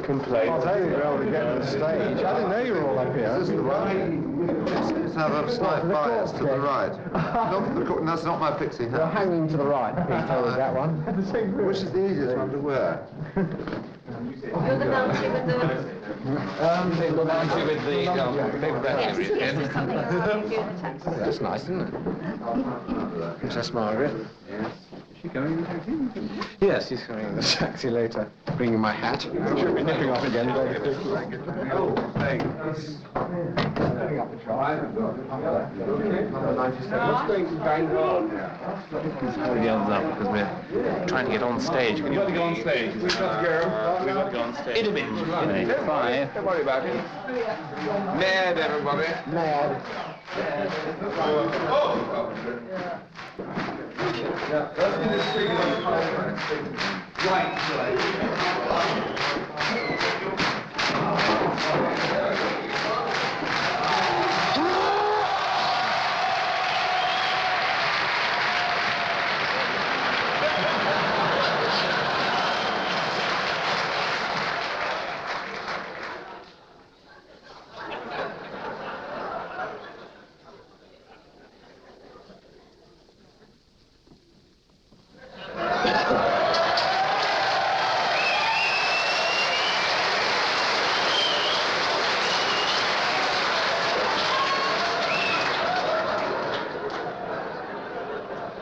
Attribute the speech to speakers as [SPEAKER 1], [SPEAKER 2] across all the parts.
[SPEAKER 1] Complaint.
[SPEAKER 2] I'll tell you, you're able to get to the stage. I didn't know you were all up here.
[SPEAKER 3] Is this the right? Let's have a slight bias to the right. That's not my pixie hat.
[SPEAKER 2] You're hanging to the right, Peter, with that one.
[SPEAKER 3] Which is the easiest one to wear?
[SPEAKER 4] You're the Nancy with the...
[SPEAKER 1] The Nancy with the big
[SPEAKER 4] Yes,
[SPEAKER 1] battery.
[SPEAKER 4] yes, it's something I'll give you in a taxi.
[SPEAKER 2] That's nice, isn't it? Princess Margaret.
[SPEAKER 3] Yes. Is she coming in the taxi?
[SPEAKER 2] Yes, she's coming in the taxi later. Bringing my hat. She'll be nipping off again.
[SPEAKER 3] Oh, thanks.
[SPEAKER 2] Putting up the car.
[SPEAKER 1] Hurry the others up because we're trying to get on stage. We've got to go on stage. We've got to go on stage. In a minute. 5.
[SPEAKER 3] Don't worry about it. Ned, everybody.
[SPEAKER 2] Ned.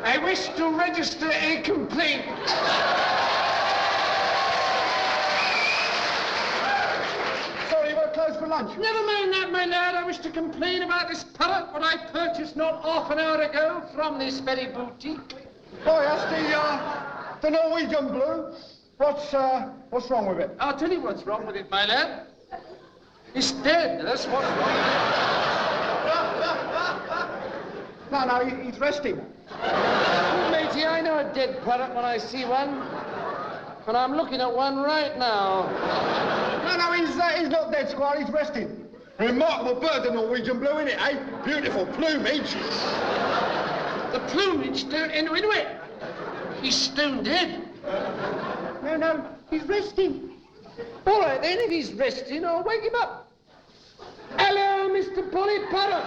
[SPEAKER 5] I wish to register a complaint.
[SPEAKER 2] Sorry, we're closed for lunch.
[SPEAKER 5] Never mind that, my lad. I wish to complain about this parrot what I purchased not half an hour ago from this very boutique.
[SPEAKER 2] Oh, yes, the Norwegian blue. What's wrong with it?
[SPEAKER 5] I'll tell you what's wrong with it, my lad. It's dead. That's what's wrong.
[SPEAKER 2] No, he's resting.
[SPEAKER 5] Matey, I know a dead parrot when I see one. And I'm looking at one right now.
[SPEAKER 2] No, he's not dead, Squire. He's resting. Remarkable bird, the Norwegian blue, isn't it, eh? Beautiful plumage.
[SPEAKER 5] The plumage don't enter into it. He's stone dead.
[SPEAKER 2] No, he's resting.
[SPEAKER 5] All right, then, if he's resting, I'll wake him up. Hello, Mr. Polly Parrot.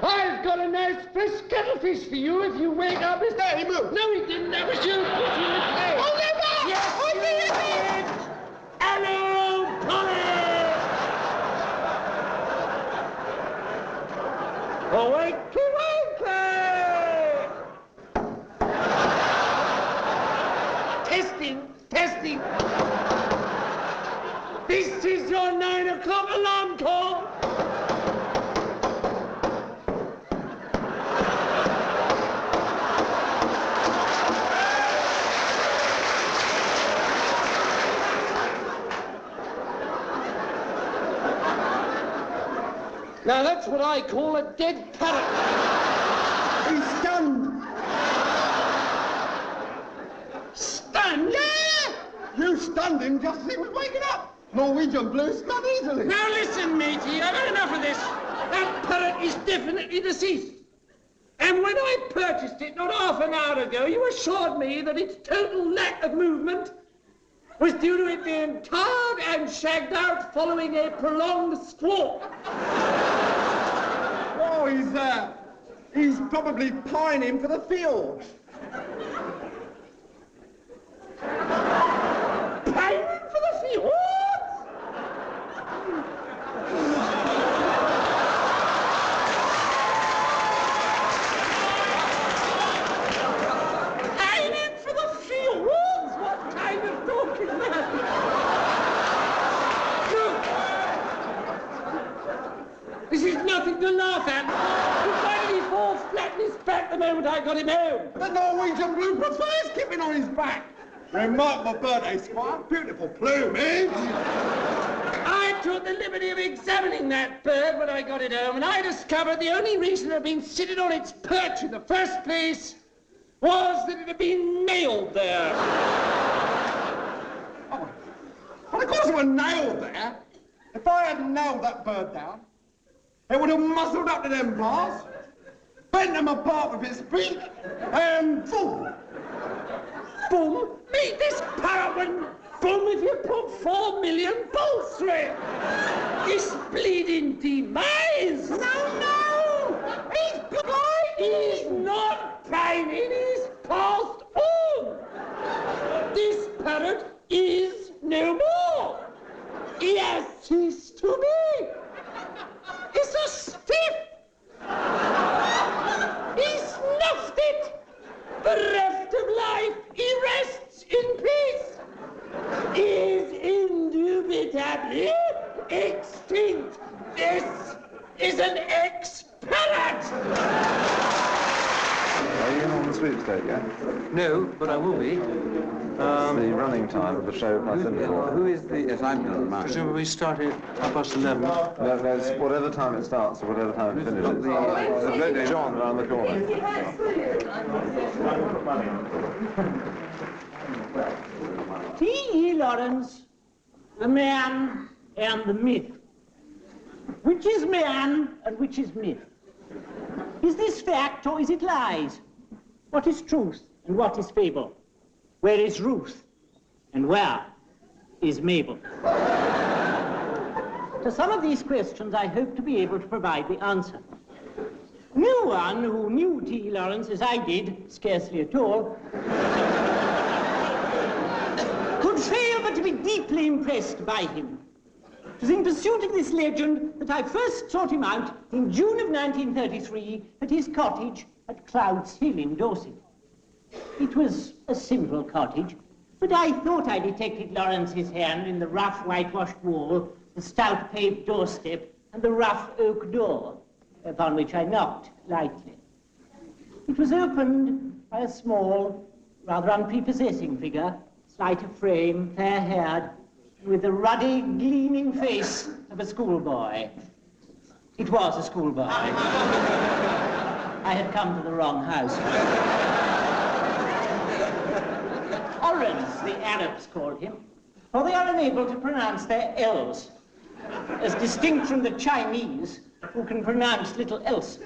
[SPEAKER 5] I've got a nice fresh cuttlefish for you if you wake up.
[SPEAKER 2] There, he moved.
[SPEAKER 5] No, he didn't. That was you.
[SPEAKER 2] Oh, never!
[SPEAKER 5] Yes,
[SPEAKER 2] I
[SPEAKER 5] you
[SPEAKER 2] see it!
[SPEAKER 5] did. Hello, Polly. Wakey, wakey. Testing. This is your 9 o'clock alarm call. Now that's what I call a dead parrot.
[SPEAKER 2] He's stunned.
[SPEAKER 5] Stunned? Yeah!
[SPEAKER 2] You stunned him just as he was waking up. Norwegian blue stunned easily.
[SPEAKER 5] Now listen, matey, I've had enough of this. That parrot is definitely deceased. And when I purchased it not half an hour ago, you assured me that its total lack of movement was due to it being tarred and shagged out following a prolonged squawk.
[SPEAKER 2] Oh, he's probably pining for the fields.
[SPEAKER 5] Pining for the fields? Pining for the fields? What kind of talk is that? Look. This is nothing to laugh at. Why did he fall flat on his back the moment I got him home?
[SPEAKER 2] The Norwegian blue prefers keeping on his back. Remarkable bird, eh, Squire? Beautiful plumage.
[SPEAKER 5] I took the liberty of examining that bird when I got it home, and I discovered the only reason it had been sitting on its perch in the first place was that it had been nailed there.
[SPEAKER 2] Oh, well, of course it was nailed there. If I hadn't nailed that bird down, it would have muzzled up to them bars, bent them apart with its beak, and boom!
[SPEAKER 5] boom, meet this parrot when, boom, if you put 4 million bolts through it. This bleeding demise. No! He's blind. He's not pining, he's passed on. This parrot is no more. He has ceased to be. It's a stiff. He snuffed it. Bereft of life, he rests in peace. He is indubitably extinct. This is an ex-parrot.
[SPEAKER 3] Are you in on the sweepstake yet?
[SPEAKER 1] No, but I will be.
[SPEAKER 3] The running time of the show plus interval.
[SPEAKER 1] Who is the...
[SPEAKER 6] Yes, I'm doing the
[SPEAKER 1] Presumably we start at 11:30.
[SPEAKER 3] No, it's whatever time it starts or whatever time it finishes. The John around the corner.
[SPEAKER 5] T.E. Lawrence, the man and the myth. Which is man and which is myth? Is this fact or is it lies? What is truth and what is fable? Where is Ruth and where is Mabel? To some of these questions I hope to be able to provide the answer. No one who knew T.E. Lawrence as I did, scarcely at all, could fail but to be deeply impressed by him. It was in pursuit of this legend that I first sought him out in June of 1933 at his cottage at Clouds Hill in Dorset. It was a simple cottage, but I thought I detected Lawrence's hand in the rough whitewashed wall, the stout paved doorstep, and the rough oak door, upon which I knocked lightly. It was opened by a small, rather unprepossessing figure, slight of frame, fair-haired, with the ruddy, gleaming face of a schoolboy. It was a schoolboy. I had come to the wrong house. Orange, the Arabs called him, for they are unable to pronounce their L's, as distinct from the Chinese, who can pronounce little else.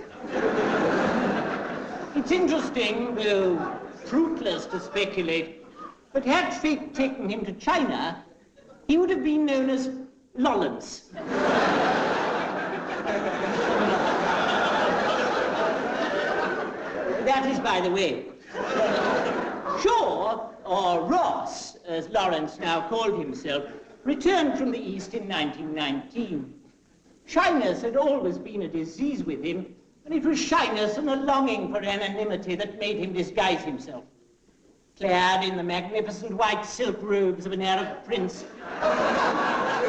[SPEAKER 5] It's interesting, though fruitless to speculate, but had fate taken him to China, he would have been known as Lawrence. That is by the way. Shaw, or Ross, as Lawrence now called himself, returned from the East in 1919. Shyness had always been a disease with him, and it was shyness and a longing for anonymity that made him disguise himself. Clad in the magnificent white silk robes of an Arab prince,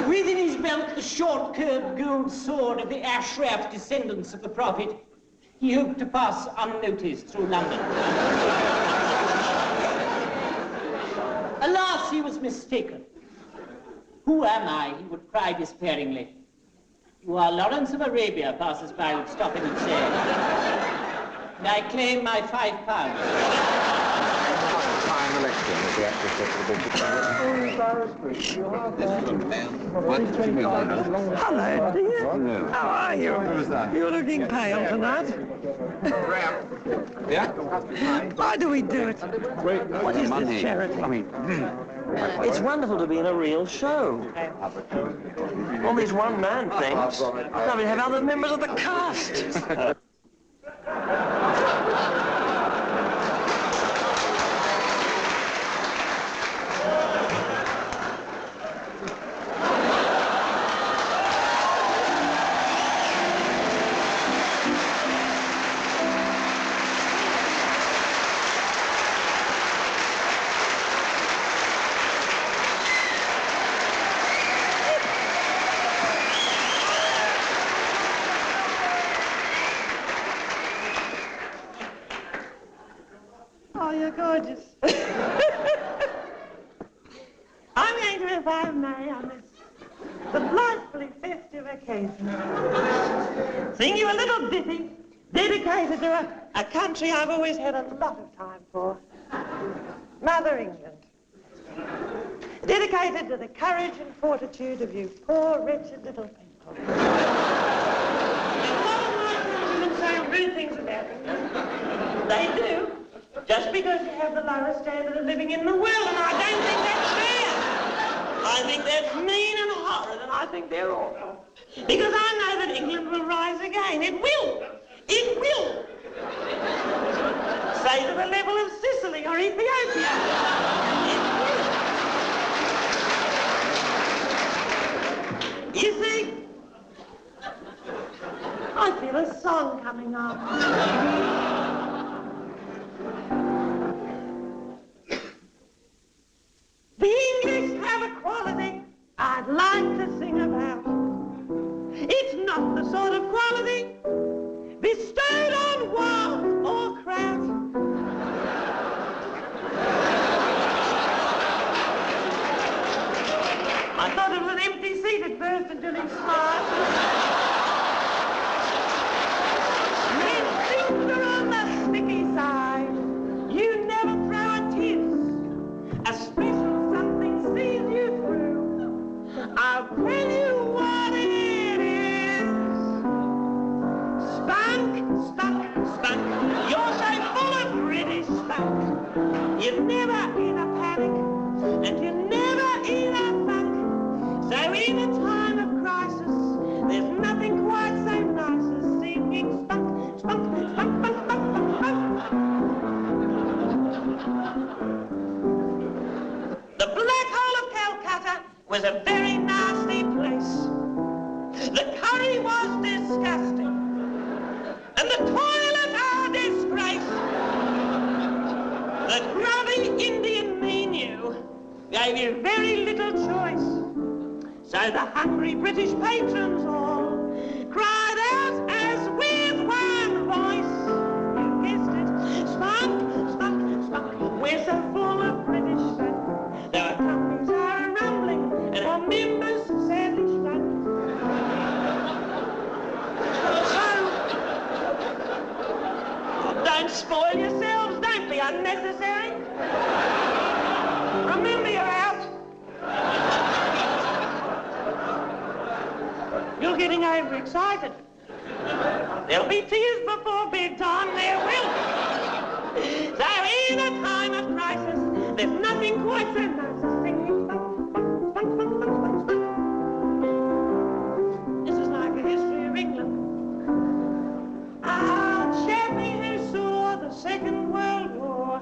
[SPEAKER 5] with in his belt the short curved gold sword of the Ashraf descendants of the Prophet, he hoped to pass unnoticed through London. Alas, he was mistaken. Who am I, he would cry despairingly. You are Lawrence of Arabia, passers-by would stop him and say. And I claim my £5.
[SPEAKER 6] Time election is the actress of the
[SPEAKER 7] Hello, dear. How are you?
[SPEAKER 3] Who's that?
[SPEAKER 7] You're looking pale tonight.
[SPEAKER 6] Yeah?
[SPEAKER 7] Why do we do it? What is this charity?
[SPEAKER 6] I mean,
[SPEAKER 7] It's wonderful to be in a real show. All these one-man things. Now we have other members of the cast.
[SPEAKER 8] Oh, you're gorgeous. I'm going to, if I may, on this delightfully festive occasion, sing you a little ditty dedicated to a country I've always had a lot of time for, Mother England. Dedicated to the courage and fortitude of you poor, wretched little people. A lot of my countrymen say rude things about them. They do. Just because you have the lowest standard of living in the world, and I don't think that's fair. I think that's mean and horrid, and I think they're awful. Because I know that England will rise again. It will. It will. Say to the level of Sicily or Ethiopia. It will. You see, I feel a song coming on. The English have a quality I'd like to sing about. It's not the sort of quality bestowed on wealth or crowd. I thought it was an empty seat at first until he smiled. When things are on the sticky side, you never throw a tear. A special something sees you through. I'll tell you what it is. Spunk, spunk, spunk. You're so full of British spunk. You're never in a panic, and you're never in a funk. So in a time of crisis, there's nothing quite so nice as singing spunk, spunk, spunk, spunk, spunk, spunk, spunk. The Black Hole of Calcutta was a very nasty place. The curry was disgusting, and the toilet a disgrace. The grubby Indian menu gave you very little choice. So the hungry British patrons all cried out as with one voice. You guessed it, spunk, spunk, spunk. We're so full of British spunk. Our companies are rumbling and our members sadly shrunk. So, don't spoil yourselves, don't be unnecessary. Remember you're out. You're getting overexcited. There'll be tears before bedtime, there will. So in a time of crisis, there's nothing quite so nice as singing spunk, spunk, spunk, spunk, spunk, spunk, spunk. This is like the history of England. Our chappie who saw the Second World War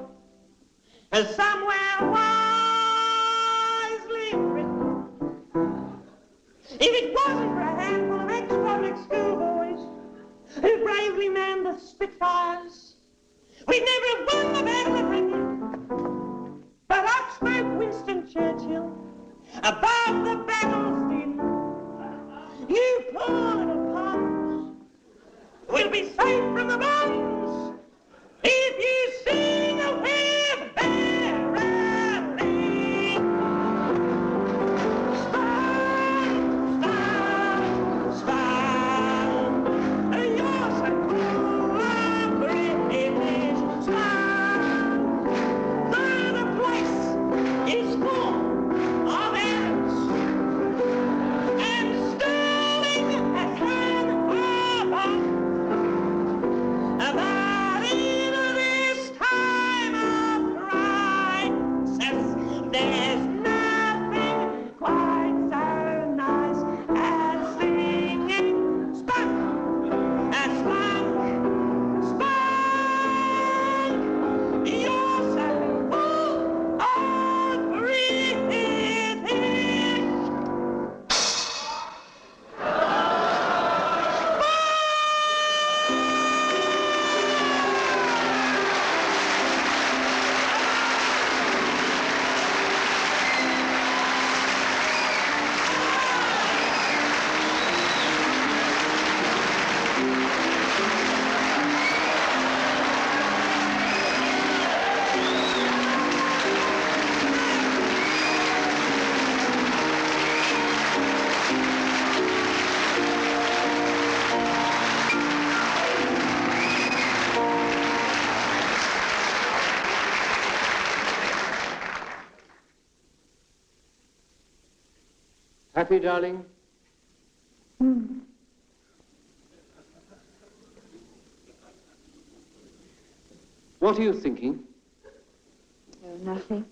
[SPEAKER 8] has somewhere wisely written, if it wasn't for a handful of ex-public schoolboys who bravely manned the Spitfires, we'd never have won the Battle of Britain. But up spoke Winston Churchill above the battle's din. You poor little ponds will be safe from the bombs if you sing a with merrily. Spang, spang, spang. You're so full of British spang. The place is full of ants, and Sterling has heard about in this time of crisis, there's nothing quite so nice as singing spunk, and spunk, spunk. You're so full of British.
[SPEAKER 1] Happy, darling? What are you thinking?
[SPEAKER 9] nothing.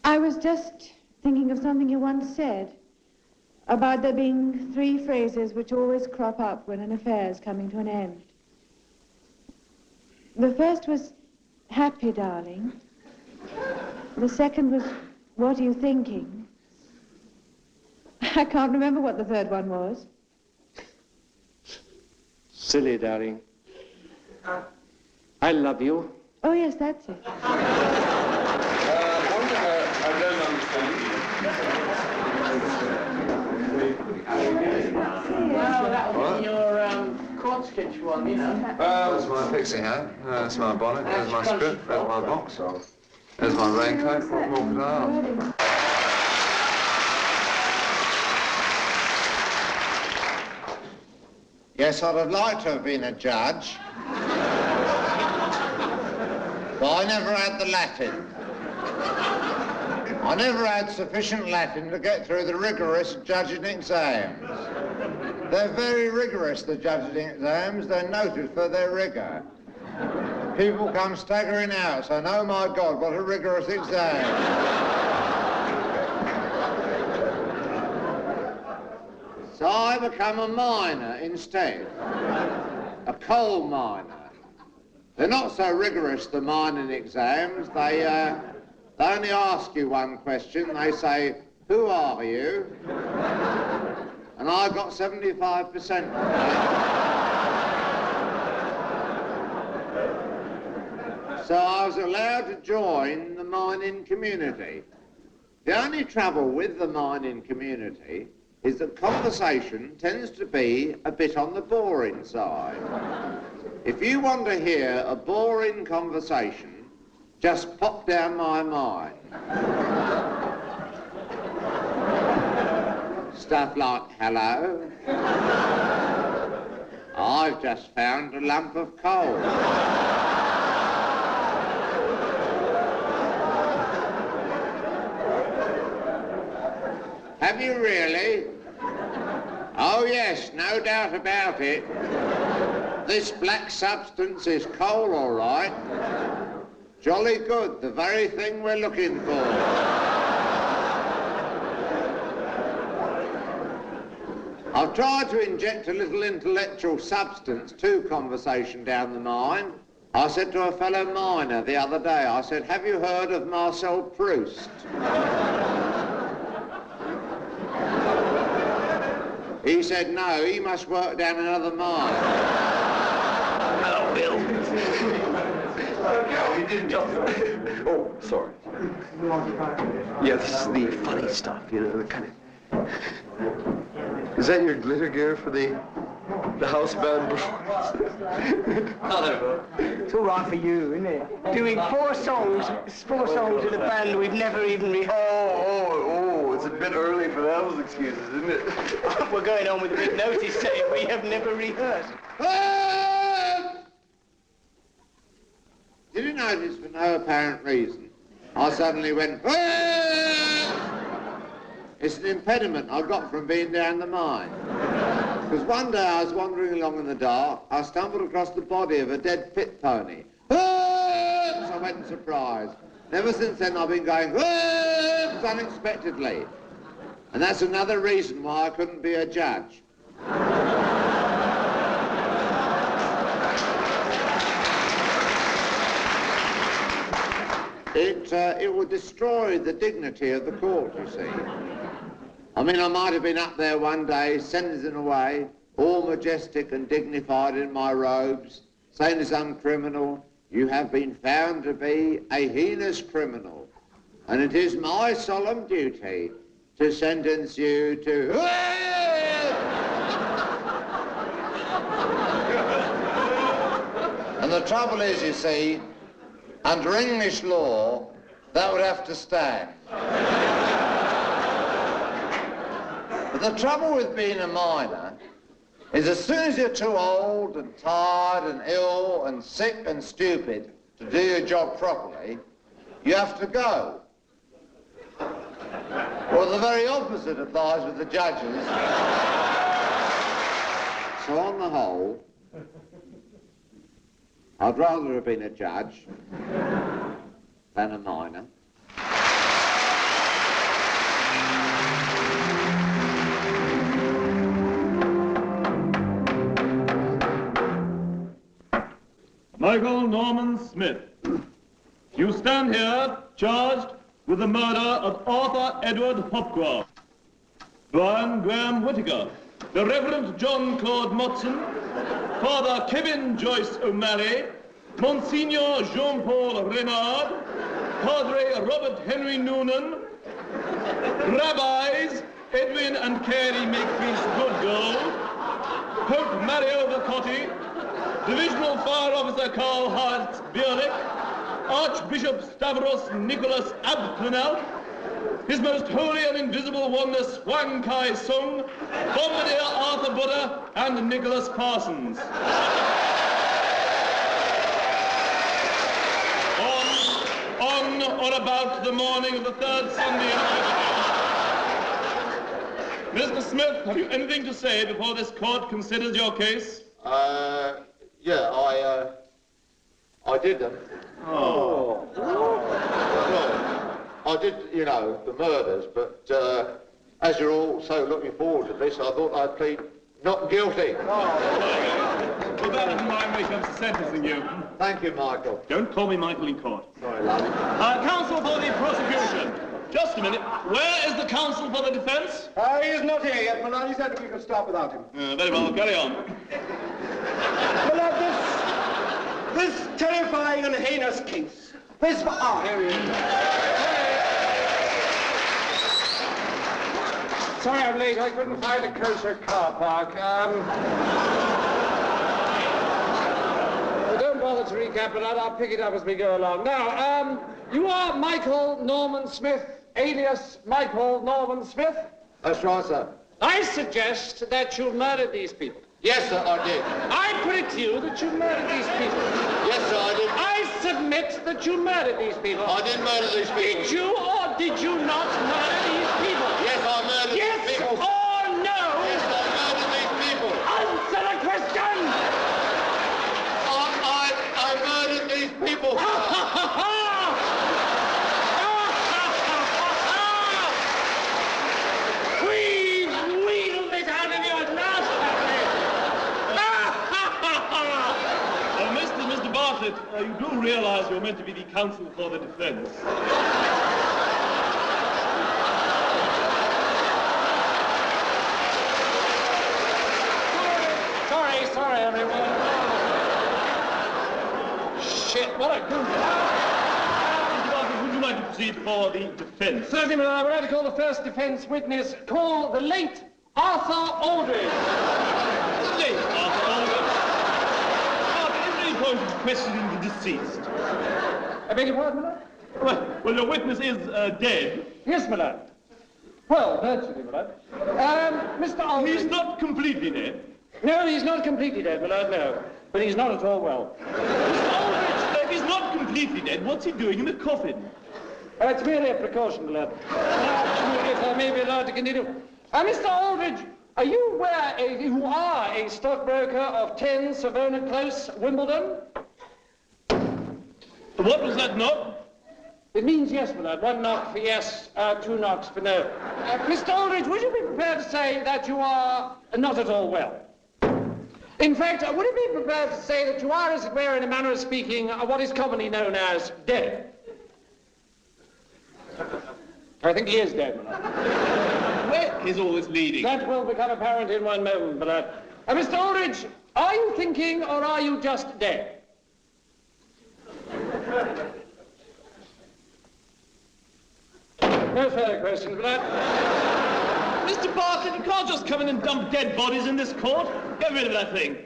[SPEAKER 9] I was just thinking of something you once said about there being 3 phrases which always crop up when an affair is coming to an end. The first was, happy, darling. The second was, what are you thinking? I can't remember what the third one was.
[SPEAKER 10] Silly, darling. I love you.
[SPEAKER 9] Oh, yes, that's it.
[SPEAKER 3] One thing I don't understand.
[SPEAKER 1] Well, that will be your chord sketch one, you know.
[SPEAKER 3] There's my pixie hat, there's my bonnet, there's my script, there's my box, there's my raincoat. What more could I ask?
[SPEAKER 11] Yes, I'd have liked to have been a judge, but I never had the Latin. I never had sufficient Latin to get through the rigorous judging exams. They're very rigorous, the judging exams. They're noted for their rigour. People come staggering out saying, oh my God, what a rigorous exam. So I become a miner instead, a coal miner. They're not so rigorous, the mining exams. They only ask you one question. They say, who are you? And I got 75% on that. So I was allowed to join the mining community. The only trouble with the mining community is that conversation tends to be a bit on the boring side. If you want to hear a boring conversation, just pop down my mine. Stuff like, hello, I've just found a lump of coal. Have you really? Oh yes, no doubt about it. This black substance is coal, all right. Jolly good, the very thing we're looking for. I've tried to inject a little intellectual substance to conversation down the mine. I said to a fellow miner the other day, I said, have you heard of Marcel Proust? He said, no, he must work down another mine.
[SPEAKER 7] Hello, Bill.
[SPEAKER 10] Oh, sorry. Yeah, this is the funny stuff, you know, the kind of... Is that your glitter gear for the house band performance?
[SPEAKER 5] It's all right for you, isn't it? Doing 4 songs in a band we've never even rehearsed.
[SPEAKER 10] Oh, it's a bit early for those excuses, isn't it?
[SPEAKER 5] We're going on with a big notice saying we have never rehearsed.
[SPEAKER 11] Did you notice, for no apparent reason, I suddenly went, It's an impediment I got from being down the mine. Because one day I was wandering along in the dark, I stumbled across the body of a dead pit pony. So I went in surprise. And ever since then I've been going unexpectedly. And that's another reason why I couldn't be a judge. It would destroy the dignity of the court, you see. I mean, I might have been up there one day, sentencing away, all majestic and dignified in my robes, saying to some criminal, you have been found to be a heinous criminal, and it is my solemn duty to sentence you to... And the trouble is, you see, under English law, that would have to stand. But the trouble with being a miner is as soon as you're too old and tired and ill and sick and stupid to do your job properly, you have to go. Well, the very opposite applies with the judges. So on the whole, I'd rather have been a judge. than a minor.
[SPEAKER 12] Michael Norman Smith, you stand here charged with the murder of Arthur Edward Hopcroft, Brian Graham Whittaker, the Reverend John Claude Motson, Father Kevin Joyce O'Malley, Monsignor Jean-Paul Renard, Padre Robert Henry Noonan, Rabbis Edwin and Carey Makepeace Goodgold, Pope Mario Vacotti, Divisional Fire Officer Karl Heinz Bierlich, Archbishop Stavros Nicholas Abplanalp, His Most Holy and Invisible Oneness Wang Kai Sung, Bombardier Arthur Buddha, and Nicholas Parsons. On or about the morning of the third Sunday in February. Mr. Smith, have you anything to say before this court considers your case?
[SPEAKER 11] Yeah, I did them.
[SPEAKER 12] Oh.
[SPEAKER 11] Well, I did, you know, the murders, but as you're all so looking forward to this, I thought I'd plead not guilty.
[SPEAKER 12] Well, that is my way of sentencing you.
[SPEAKER 11] Thank you, Michael.
[SPEAKER 12] Don't call me Michael in court.
[SPEAKER 11] Sorry, love.
[SPEAKER 12] Counsel for the prosecution. Just a minute. Where is the counsel for the defense?
[SPEAKER 2] He is not here yet, Milan. He said we could start without him.
[SPEAKER 12] Very well, carry on.
[SPEAKER 2] Milan, this terrifying and heinous case. This... here he is. Sorry I'm late. I couldn't find a kosher car park. Don't bother to recap it. I'll pick it up as we go along. Now, you are Michael Norman Smith, alias Michael Norman Smith?
[SPEAKER 11] That's right, sir.
[SPEAKER 5] I suggest that you murdered these people.
[SPEAKER 11] Yes, sir, I did.
[SPEAKER 5] I put it to you that you murdered these people.
[SPEAKER 11] Yes, sir, I did.
[SPEAKER 5] I submit that you murdered these people.
[SPEAKER 11] I did murder these people.
[SPEAKER 5] Did you or did you not murder these people?
[SPEAKER 11] Yes, I murdered these people.
[SPEAKER 5] Yes or no?
[SPEAKER 11] Yes, I murdered these people.
[SPEAKER 5] Answer the question!
[SPEAKER 11] I murdered these people.
[SPEAKER 5] We've wheedled it out of your last
[SPEAKER 12] Mr. Bartlett, you do realize you're meant to be the counsel for the defense.
[SPEAKER 5] Sorry, everyone. Shit, what a good...
[SPEAKER 12] Mr. Bartlett, would you like to proceed for the defense?
[SPEAKER 5] Certainly, Milan. I would like to call the first defense witness. Call the late Arthur Aldridge.
[SPEAKER 12] The late Arthur Aldridge. Arthur, is there any point of questioning the deceased?
[SPEAKER 5] I beg your pardon, Milan?
[SPEAKER 12] Well, your witness is dead.
[SPEAKER 5] Yes, Milan. Well, virtually, Milan. Mr. Aldridge...
[SPEAKER 12] He's not completely dead.
[SPEAKER 5] No, he's not completely dead, Milan, no. But he's not at all well.
[SPEAKER 12] Mr. Aldridge, if he's not completely dead, what's he doing in the coffin?
[SPEAKER 5] It's merely a precaution, Milan. If I may be allowed to continue. Mr. Aldridge, are you you are a stockbroker of 10 Savona Close, Wimbledon?
[SPEAKER 12] What was that knock?
[SPEAKER 5] It means yes, Milan. 1 knock for yes, 2 knocks for no. Mr. Aldridge, would you be prepared to say that you are not at all well? In fact, would you be prepared to say that you are, as it were, in a manner of speaking, what is commonly known as dead? I think he is dead, Milan.
[SPEAKER 12] Where is all this leading?
[SPEAKER 5] That will become apparent in 1 moment, Milan. Mr. Aldridge, are you thinking or are you just dead? No further questions, Milan.
[SPEAKER 12] Mr. Bartlett, you can't just come in and dump dead bodies in this court. Get rid of that thing.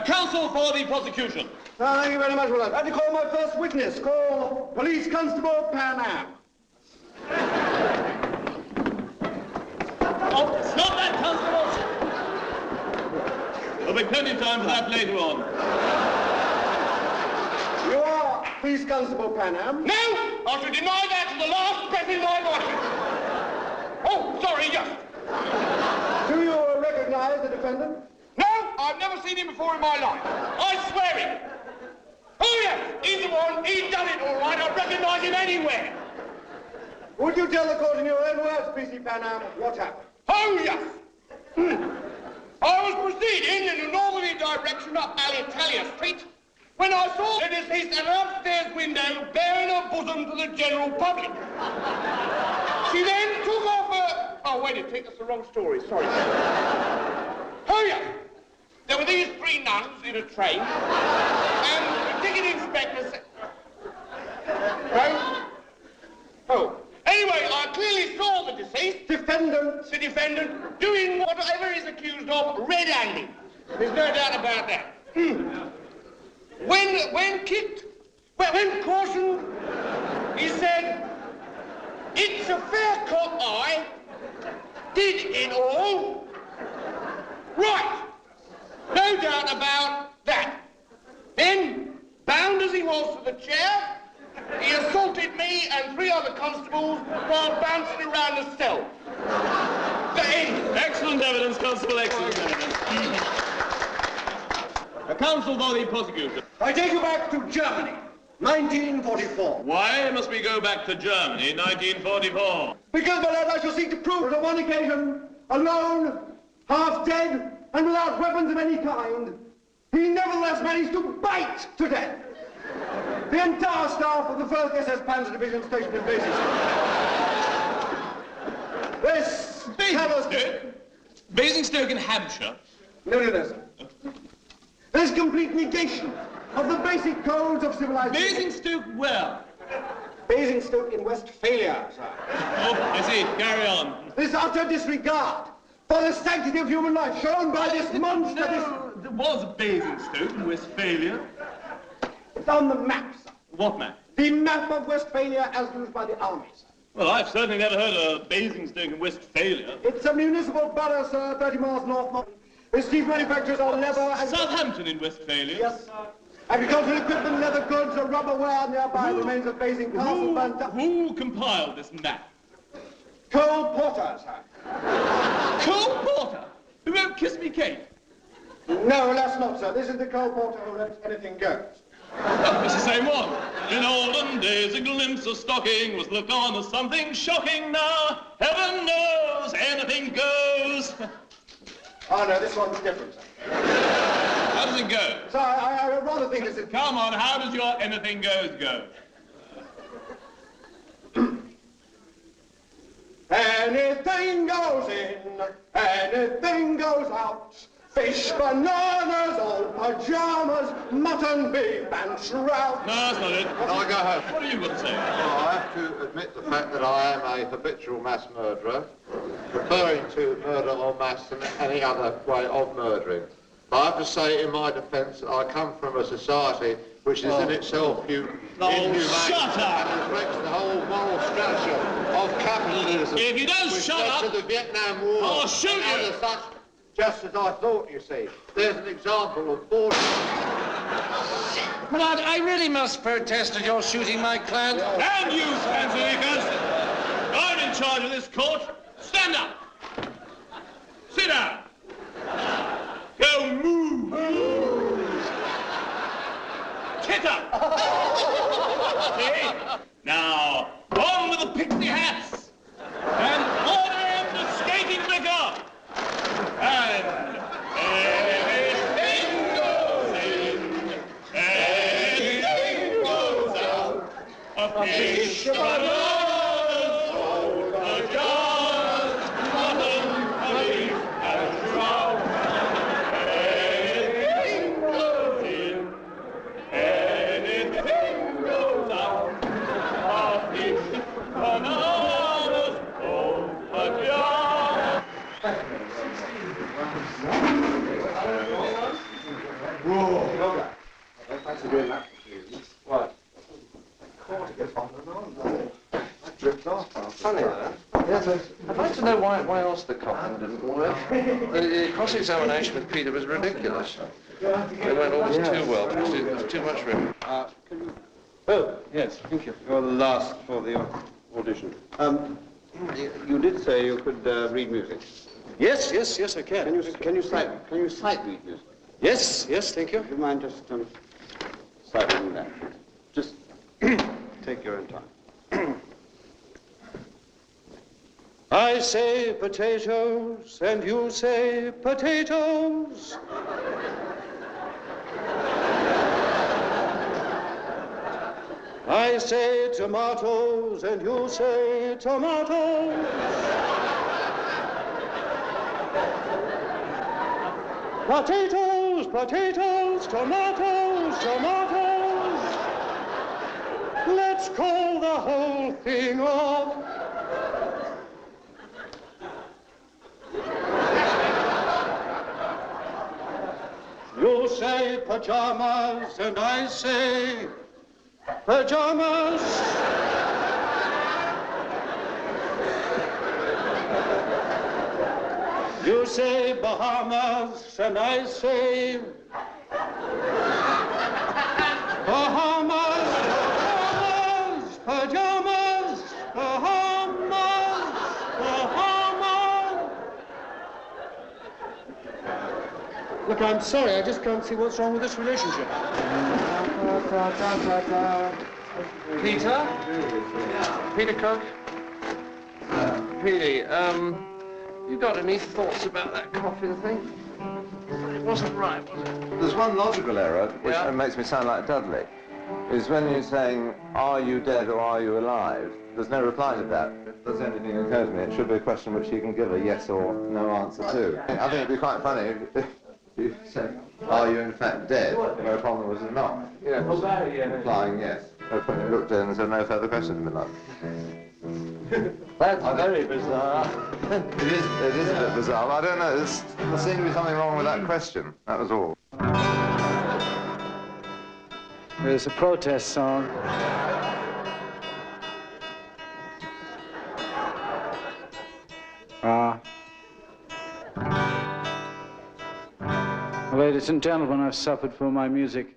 [SPEAKER 12] Counsel for the prosecution.
[SPEAKER 2] Thank you very much, Milan. I'd like to call my first witness. Call Police Constable Pan Am.
[SPEAKER 12] Oh, stop that, Constable! There'll be plenty of time for that later on.
[SPEAKER 2] You are Police Constable Pan Am?
[SPEAKER 5] No! I should deny that to the last breath in my body. Oh, sorry, yes.
[SPEAKER 2] Do you recognize the defendant?
[SPEAKER 5] No, I've never seen him before in my life. I swear it. Oh, yes.
[SPEAKER 2] yes, he's the one. He's done it all right. I recognise him anywhere.
[SPEAKER 13] Would you tell the court in your own words, P.C. Panham, what happened?
[SPEAKER 2] Oh, yes. I was proceeding in a northerly direction up Alitalia Street when I saw the deceased at an upstairs window bearing her bosom to the general public. She then took off her... Oh, wait a minute, that's the wrong story, sorry. Oh, yes. There were these 3 nuns in a train, and the ticket inspector said... No? Oh. Anyway, I clearly saw the deceased...
[SPEAKER 13] The
[SPEAKER 2] defendant, doing whatever he's accused of red-handed. There's no doubt about that. When kicked, when cautioned, he said, it's a fair cop I did it all right. No doubt about that. Then, bound as he was to the chair, he assaulted me and 3 other constables while bouncing around the cell. The end.
[SPEAKER 12] Excellent evidence, Constable, excellent evidence. Counsel for the prosecution.
[SPEAKER 13] I take you back to Germany, 1944.
[SPEAKER 12] Why must we go back to Germany, 1944?
[SPEAKER 13] Because, my lad, I shall seek to prove that on one occasion, alone, half dead, and without weapons of any kind, he nevertheless managed to bite to death the entire staff of the 1st SS Panzer Division stationed in Basingstoke. This
[SPEAKER 12] Basingstoke? Basingstoke in Hampshire?
[SPEAKER 13] No, sir. This complete negation of the basic codes of civilization.
[SPEAKER 12] Basingstoke where?
[SPEAKER 13] Basingstoke in Westphalia, sir.
[SPEAKER 12] Oh, I see. Carry on.
[SPEAKER 13] This utter disregard for the sanctity of human life shown by this monster.
[SPEAKER 12] No, there was Basingstoke in Westphalia.
[SPEAKER 13] It's on the map, sir.
[SPEAKER 12] What map?
[SPEAKER 13] The map of Westphalia as used by the army, sir.
[SPEAKER 12] Well, I've certainly never heard of Basingstoke in Westphalia.
[SPEAKER 13] It's a municipal borough, sir, 30 miles north. Its chief manufacturers are leather and...
[SPEAKER 12] Southampton in Westphalia?
[SPEAKER 13] Yes, sir. Agricultural equipment, leather goods, and rubberware nearby remains of Basing Castle burnt up.
[SPEAKER 12] Who compiled this map?
[SPEAKER 13] Cole Porter, sir.
[SPEAKER 12] Cole Porter? Who wrote Kiss Me Kate?
[SPEAKER 13] No, that's not, sir. This is the Cole Porter who lets anything go.
[SPEAKER 12] Oh, it's the same one. In olden days, a glimpse of stocking was looked on as something shocking. Now, heaven knows, anything goes.
[SPEAKER 13] Oh, no, this one's different, sir.
[SPEAKER 12] How does it go?
[SPEAKER 13] So I rather think this is...
[SPEAKER 12] Come on, how does your anything goes go?
[SPEAKER 13] Anything goes in, anything goes out. Fish, bananas, old pajamas, mutton, beef, and trout.
[SPEAKER 12] No, that's not it.
[SPEAKER 3] Can I go home?
[SPEAKER 12] What are you going to say?
[SPEAKER 3] Well, I have to admit the fact that I am a habitual mass murderer, referring to murder or mass and any other way of murdering. But I have to say, in my defence, that I come from a society which is in itself inhumane
[SPEAKER 12] shut up!
[SPEAKER 3] and reflects the whole moral structure of capitalism.
[SPEAKER 12] If you don't
[SPEAKER 3] which
[SPEAKER 12] shut
[SPEAKER 3] led
[SPEAKER 12] up,
[SPEAKER 3] to the Vietnam War,
[SPEAKER 12] I'll shoot you!
[SPEAKER 3] And other such, just as I thought, you see. There's an example of force.
[SPEAKER 5] But I really must protest at your shooting my client.
[SPEAKER 12] And you, Spencer Nichols! I'm in charge of this court. Stand up! Sit down! Go move! Get up! See? Now, on with the pixie hats! And order of the skating liquor! And anything goes in, anything goes out. A fish, a bananas, old pajamas, mutton, a beef, and trout. Anything goes in, anything goes out. A fish, bananas, old pajamas.
[SPEAKER 13] Whoa. Thanks for doing that. What? That dripped off.
[SPEAKER 3] Funny, that.
[SPEAKER 13] Yes, sir.
[SPEAKER 3] I'd like to know why else the coffin didn't work. The cross-examination with Peter was ridiculous. It went almost too well, because it was too much for him.
[SPEAKER 10] Can you... Oh, yes, thank you. You're the last for the audition. You did say you could read music.
[SPEAKER 13] Yes, I can.
[SPEAKER 10] Can you sight read music?
[SPEAKER 13] Yes, thank you.
[SPEAKER 10] Do you mind just slightly than that. Just take your own time.
[SPEAKER 13] I say potatoes, and you say potatoes. I say tomatoes, and you say tomatoes. Potatoes, potatoes, tomatoes, tomatoes. Let's call the whole thing off. You say pajamas, and I say pajamas. You say Bahamas, and I say Bahamas, Bahamas, pajamas, Bahamas, Bahamas. Look, I'm sorry, I just can't see what's wrong with this relationship.
[SPEAKER 1] Peter? Peter Cook? Petey, you got any thoughts about that coffin thing? It wasn't right, was it?
[SPEAKER 3] There's one logical error, which makes me sound like Dudley, is when you're saying, are you dead or are you alive? There's no reply to that. If there's anything that occurs to me, it should be a question which you can give a yes or no answer to. I think it'd be quite funny if you said, are you in fact dead? Whereupon there was a knock.
[SPEAKER 1] Yeah.
[SPEAKER 3] Implying yes. Whereupon you looked in and said, no further questions have been left.
[SPEAKER 1] That's very bizarre.
[SPEAKER 3] It is a bit bizarre. I don't know. There seemed to be something wrong with that question. That was all.
[SPEAKER 14] There's a protest song. Ladies and gentlemen, I've suffered for my music.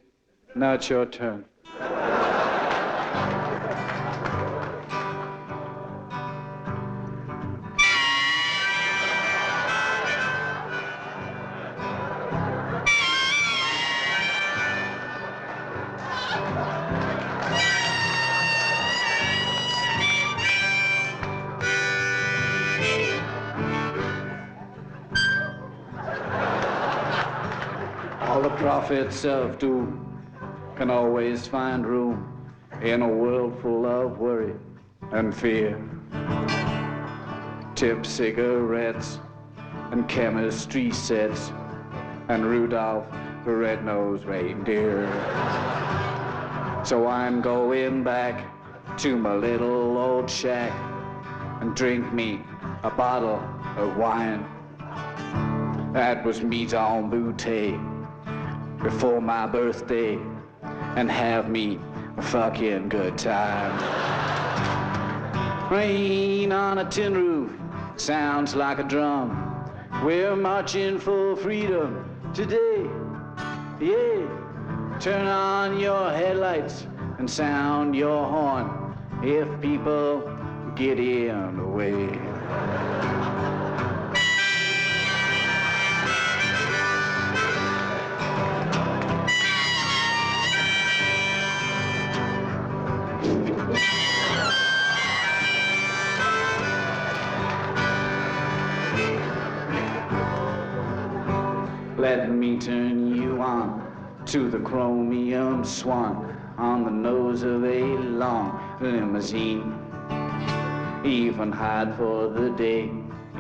[SPEAKER 14] Now it's your turn. All the prophets of doom can always find room in a world full of worry and fear. Tip cigarettes and chemistry sets and Rudolph the red-nosed reindeer. So I'm going back to my little old shack and drink me a bottle of wine. That was meat en bouteille before my birthday, and have me a fucking good time. Rain on a tin roof sounds like a drum. We're marching for freedom today. Yeah, turn on your headlights and sound your horn if people get in the way. Let me turn you on to the chromium swan on the nose of a long limousine. Even hide for the day,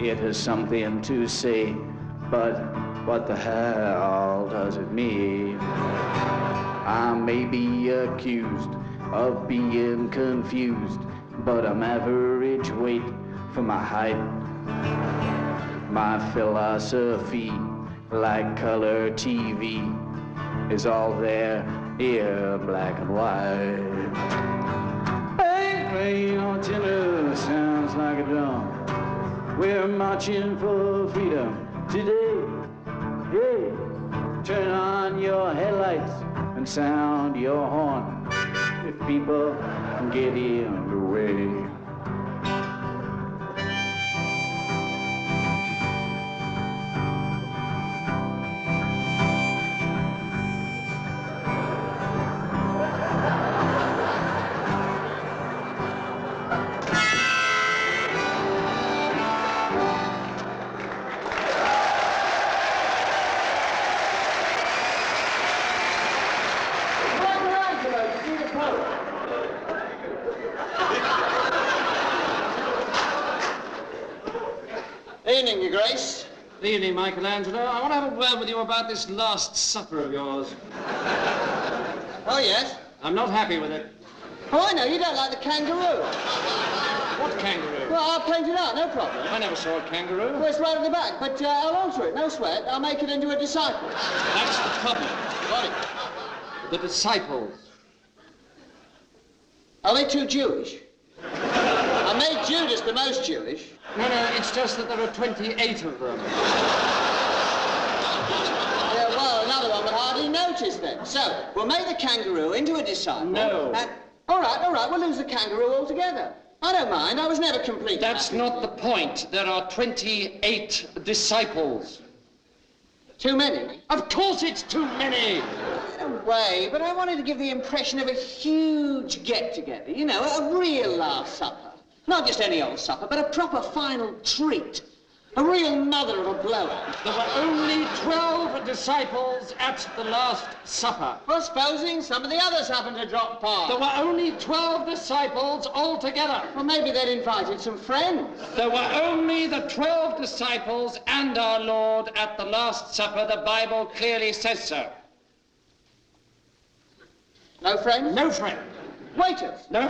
[SPEAKER 14] it has something to say, but what the hell does it mean? I may be accused of being confused, but I'm average weight for my height. My philosophy, like color TV, is all there in black and white. Bang, rain on tenor sounds like a drum. We're marching for freedom today. Yeah, turn on your headlights and sound your horn if people get in the way.
[SPEAKER 15] Evening, Your Grace.
[SPEAKER 5] Evening, Michelangelo. I want to have a word with you about this Last Supper of yours.
[SPEAKER 15] Oh, yes?
[SPEAKER 5] I'm not happy with it.
[SPEAKER 15] Oh, I know. You don't like the kangaroo.
[SPEAKER 5] What kangaroo?
[SPEAKER 15] Well, I'll paint it out, no problem.
[SPEAKER 5] I never saw a kangaroo.
[SPEAKER 15] Well, it's right at the back, but I'll alter it, no sweat. I'll make it into a disciple.
[SPEAKER 5] That's the problem.
[SPEAKER 15] Got it.
[SPEAKER 5] The disciples.
[SPEAKER 15] Are they too Jewish? I made Judas the most Jewish.
[SPEAKER 5] No, it's just that there are 28 of them.
[SPEAKER 15] Yeah, well, another one would hardly notice then. So, we'll make the kangaroo into a disciple.
[SPEAKER 5] No.
[SPEAKER 15] All right, we'll lose the kangaroo altogether. I don't mind, I was never complete.
[SPEAKER 5] That's not the point. There are 28 disciples.
[SPEAKER 15] Too many?
[SPEAKER 5] Of course it's too many!
[SPEAKER 15] In a way, but I wanted to give the impression of a huge get-together. You know, a real Last Supper. Not just any old supper, but a proper final treat. A real mother of a blowout.
[SPEAKER 5] There were only 12 disciples at the Last Supper.
[SPEAKER 15] Well, supposing some of the others happened to drop past.
[SPEAKER 5] There were only 12 disciples altogether.
[SPEAKER 15] Well, maybe they'd invited some friends.
[SPEAKER 5] There were only the 12 disciples and our Lord at the Last Supper. The Bible clearly says so.
[SPEAKER 15] No friends?
[SPEAKER 5] No friends.
[SPEAKER 15] Waiters?
[SPEAKER 5] No.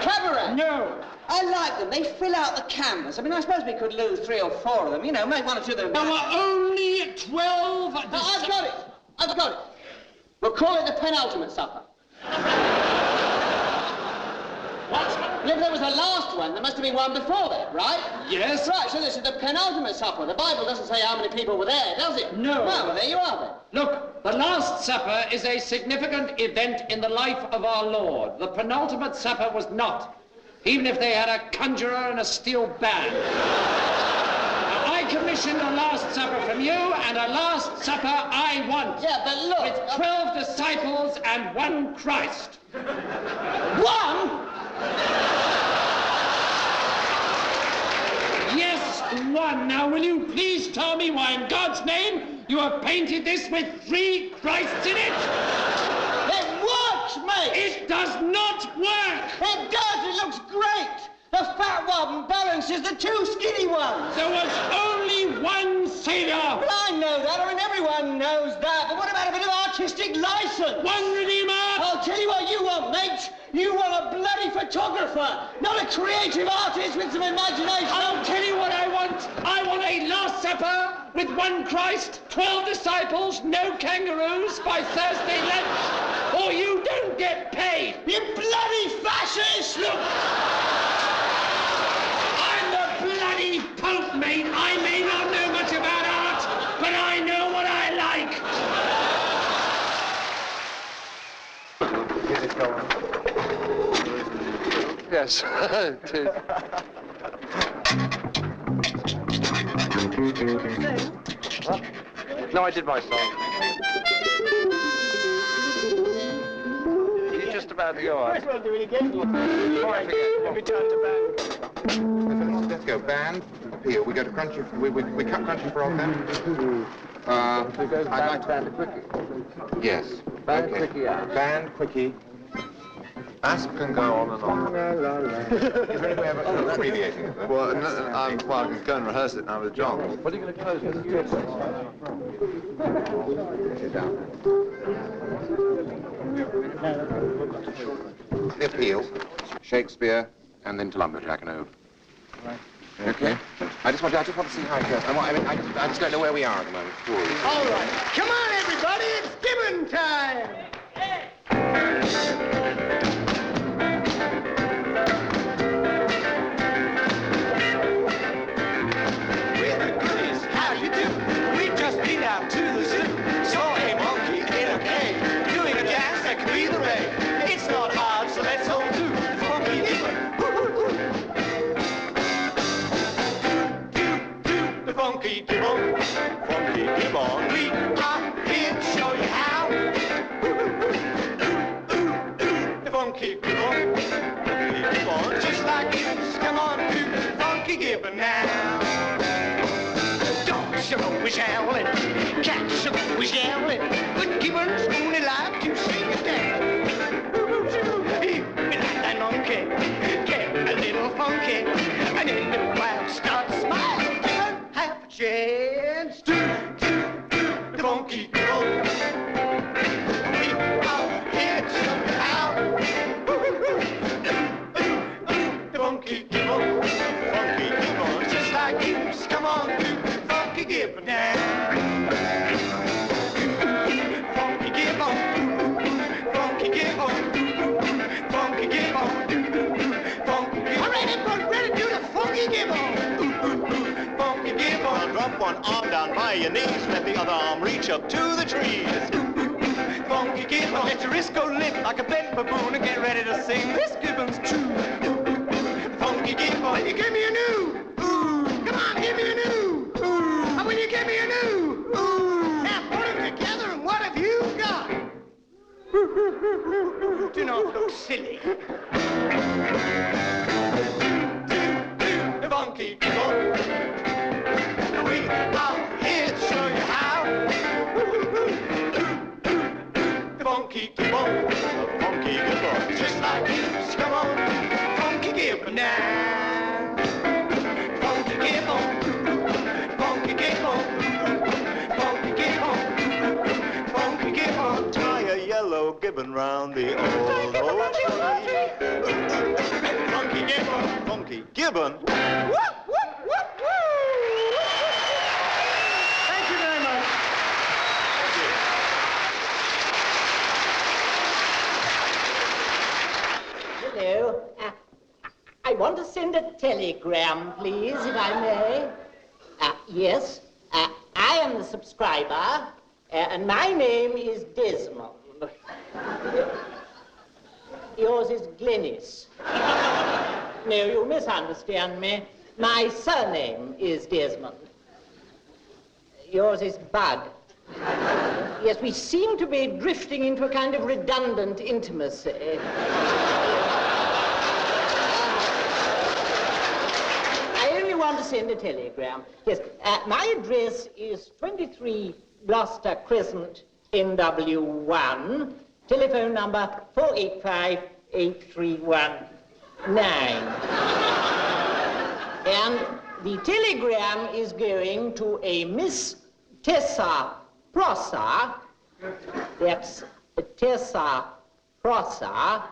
[SPEAKER 15] Cabaret?
[SPEAKER 5] No.
[SPEAKER 15] I like them. They fill out the canvas. I mean, I suppose we could lose 3 or 4 of them. You know, make 1 or 2 of them.
[SPEAKER 5] There were only 12...
[SPEAKER 15] I've got it. I've got it. We'll call it the penultimate supper.
[SPEAKER 5] What?
[SPEAKER 15] And if there was a last one, there must have been one before that, right?
[SPEAKER 5] Yes.
[SPEAKER 15] Right, so this is the penultimate supper. The Bible doesn't say how many people were there, does it?
[SPEAKER 5] No.
[SPEAKER 15] Well, there you are then.
[SPEAKER 5] Look, the Last Supper is a significant event in the life of our Lord. The penultimate supper was not, even if they had a conjurer and a steel band. Now, I commissioned a Last Supper from you, and a Last Supper I want.
[SPEAKER 15] Yeah, but look...
[SPEAKER 5] With 12 disciples and 1 Christ.
[SPEAKER 15] 1?
[SPEAKER 5] Yes, 1. Now, will you please tell me why, in God's name, you have painted this with 3 Christs in it?
[SPEAKER 15] It works, mate!
[SPEAKER 5] It does not work!
[SPEAKER 15] It does! It looks great! The fat one balances the 2 skinny ones!
[SPEAKER 5] There was only 1 Saviour!
[SPEAKER 15] Well, I know that, I mean, everyone knows that, but what about a bit of artistic license?
[SPEAKER 5] 1 Redeemer!
[SPEAKER 15] I'll tell you what you want, mate! You want a bloody photographer, not a creative artist with some imagination!
[SPEAKER 5] I'll tell you what I want! I want a Last Supper with 1 Christ, 12 disciples, no kangaroos by Thursday lunch, or you don't get paid!
[SPEAKER 15] You bloody fascist!
[SPEAKER 5] Look! I'm the bloody Pope, mate! I may not know much about art, but I know what I like!
[SPEAKER 10] Get it going. Yes. No, I did my song. You're just about to go on.
[SPEAKER 13] Might as well do it again. Every time to band.
[SPEAKER 16] Let's go. Band, appeal. We go to Crunchy. We cut Crunchy Frog then. I'd like to band quickie. Yes. Band quickie. Yeah. Band quickie. Asp can go on and on. Is there any way of abbreviating it?
[SPEAKER 3] Well, I can go and rehearse it now with John.
[SPEAKER 10] What are you going to close with?
[SPEAKER 16] The appeal, Shakespeare, and then to Lumberjack and Ove. Okay. I just want to see how it goes. I just don't know where we are at the moment.
[SPEAKER 13] All right. Come on, everybody. It's Gibbon time.
[SPEAKER 2] We're the goodies. How you do? We've just been out to the zoo. Saw a monkey in a cave doing a dance that could be the rave. It's not hard, so let's all do funky gibbon. The funky gibbon, funky gibbon. We are here to show you how. The funky gibbon, just like gibbons. Come on, do the funky gibbon now. Dogs are always howling, cats are always yowling, but gibbons only like to sing a dance. We like that monkey, get a little funky, and then the crowd starts chance to the funky gibbon. We are here to show you how. The funky gibbon, just like you. Just come on to the funky gibbon now. Funky gibbon, funky gibbon, funky gibbon, funky gibbon. I'm ready to do the funky gibbon. Funky gibbon. Now drop one arm down by your knees, let the other arm reach up to the trees. Funky gibbon, let your wrist go limp like a bent baboon and get ready to sing this gibbon's tune. Funky gibbon, when you give me a new, ooh, come on, give me a new, ooh, and when you give me a new, ooh, now put them together and what have you got? Do not look silly. The funky gibbon, we are here to show you how. The funky gibbon, just like you. So come on, funky gibbon now. Funky gibbon, funky gibbon, funky gibbon, funky gibbon. Tie a yellow gibbon round the old oak tree. Funky gibbon, funky gibbon.
[SPEAKER 5] Thank you very much.
[SPEAKER 17] Hello. I want to send a telegram, please, if I may. Yes. I am the subscriber, and my name is Desmond. Yours is Glennis. No, you misunderstand me. My surname is Desmond. Yours is Bud. Yes, we seem to be drifting into a kind of redundant intimacy. I only want to send a telegram. Yes, my address is 23 Gloucester Crescent, NW1, telephone number 485-8319. And the telegram is going to a Miss Tessa Prosser, that's Tessa Prosser,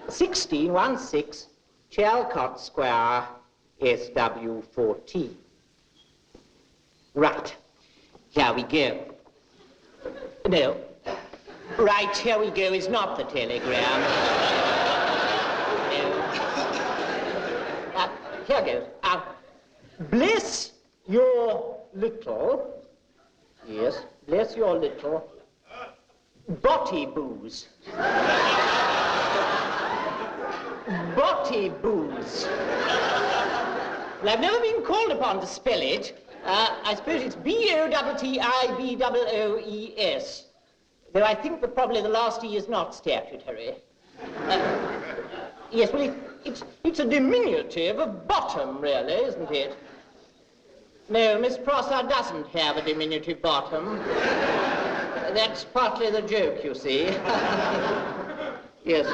[SPEAKER 17] 1616 Chalcott Square, SW14. Right, here we go. No, right, here we go is not the telegram. No. Here goes. Bless your little, yes, bless your little botty booze. Botty booze. Well, I've never been called upon to spell it. I suppose it's B-O-T-T-I-B-O-O-E-S. Though I think that probably the last E is not statutory. Yes, well, it's a diminutive of bottom, really, isn't it? No, Miss Prosser doesn't have a diminutive bottom. That's partly the joke, you see. Yes.